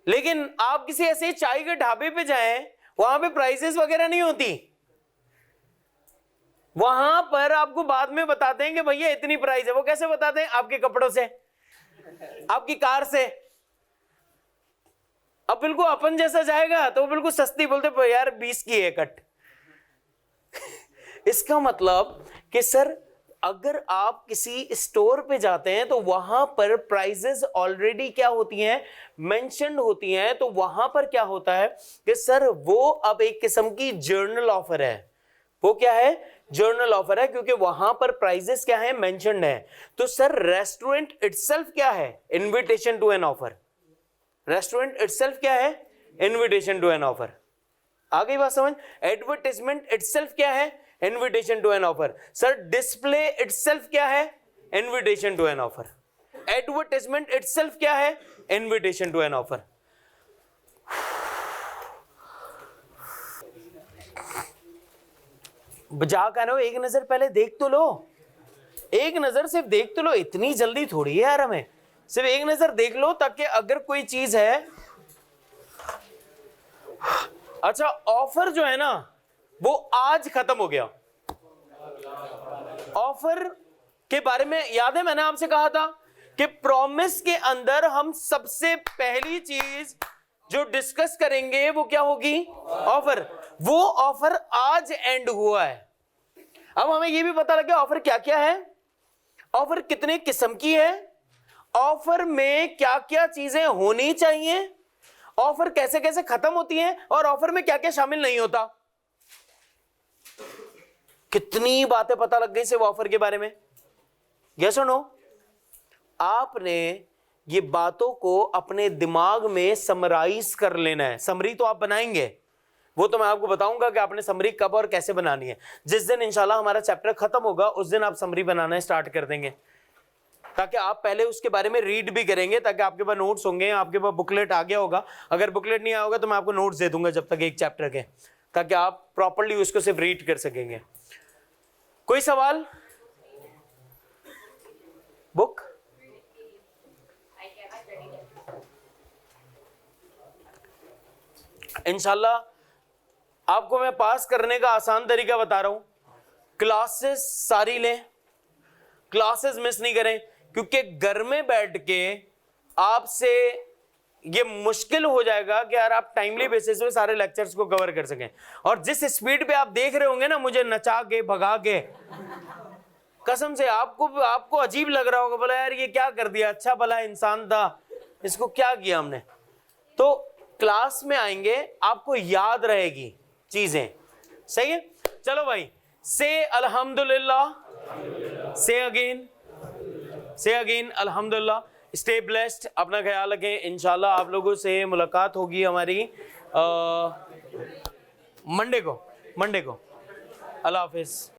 Speaker 1: लेकिन आप किसी ऐसे चाय के ढाबे पे जाएं, वहां पे प्राइसेस वगैरह नहीं होती। वहां पर आपको बाद में बताते हैं कि भैया इतनी प्राइस है। वो कैसे बताते हैं? आपके कपड़ों से, आपकी कार से। अब बिल्कुल अपन जैसा जाएगा तो बिल्कुल सस्ती बोलते यार 20 की है कट। इसका मतलब कि सर अगर आप किसी स्टोर पे जाते हैं तो वहां पर प्राइसेस ऑलरेडी क्या होती हैं? मेंशन्ड होती हैं। तो वहां पर क्या होता है कि सर वो अब एक किस्म की जर्नल ऑफर है। वो क्या है? जर्नल ऑफर है, क्योंकि वहां पर प्राइसेस क्या है? मेंशन्ड है। तो सर रेस्टोरेंट इटसेल्फ क्या है? Invitation to an offer. Restaurant itself क्या है? Invitation to an offer. आ गई बात समझ? एडवर्टाइजमेंट इटसेल्फ क्या है? Invitation to an offer. Sir display itself क्या है? Invitation to an offer. Advertisement itself क्या है? Invitation to an offer. जा कर एक नजर पहले देख तो लो, एक नजर सिर्फ देख तो लो। इतनी जल्दी थोड़ी है यार हमें, सिर्फ एक नजर देख लो ताकि अगर कोई चीज है। अच्छा ऑफर जो है ना वो आज खत्म हो गया। ऑफर के बारे में याद है मैंने आपसे कहा था कि प्रॉमिस के अंदर हम सबसे पहली चीज जो डिस्कस करेंगे वो क्या होगी? ऑफर। वो ऑफर आज एंड हुआ है। अब हमें ये भी पता लग गया ऑफर क्या क्या है, ऑफर कितने किस्म की है, ऑफर में क्या क्या चीजें होनी चाहिए, ऑफर कैसे कैसे खत्म होती हैं और ऑफर में क्या क्या शामिल नहीं होता। कितनी बातें पता लग गई सिर्फ ऑफर के बारे में। यस और नो? आपने ये बातों को अपने दिमाग में समराइज कर लेना है। समरी तो आप बनाएंगे, वो तो मैं आपको बताऊंगा कि आपने समरी कब और कैसे बनानी है। जिस दिन इंशाल्लाह हमारा चैप्टर खत्म होगा उस दिन आप समरी बनाना स्टार्ट कर देंगे, ताकि आप पहले उसके बारे में रीड भी करेंगे, ताकि आपके पास नोट्स होंगे, आपके पास बुकलेट आ गया होगा। अगर बुकलेट नहीं आया होगा तो मैं आपको नोट्स दे दूंगा जब तक एक चैप्टर के, ताकि आप प्रॉपर्ली उसको सिर्फ रीड कर सकेंगे। कोई सवाल? बुक इंशाल्लाह आपको मैं पास करने का आसान तरीका बता रहा हूं। क्लासेस सारी लें, क्लासेस मिस नहीं करें, क्योंकि घर में बैठ के आपसे ये मुश्किल हो जाएगा कि यार आप टाइमली बेसिस पे सारे लेक्चर्स को कवर कर सकें। और जिस स्पीड पे आप देख रहे होंगे ना मुझे नचा के भगा के, कसम से आपको अजीब लग रहा होगा, बोला यार ये क्या कर दिया, अच्छा भला इंसान था, इसको क्या किया हमने। तो क्लास में आएंगे आपको याद रहेगी चीजें, सही है। चलो भाई, से अल्हम्दुलिल्लाह, से अगेन अल्हम्दुलिल्लाह। स्टे ब्लेस्ड, अपना ख्याल रखें। इंशाल्लाह आप लोगों से मुलाकात होगी हमारी मंडे को। अल्लाह हाफिज।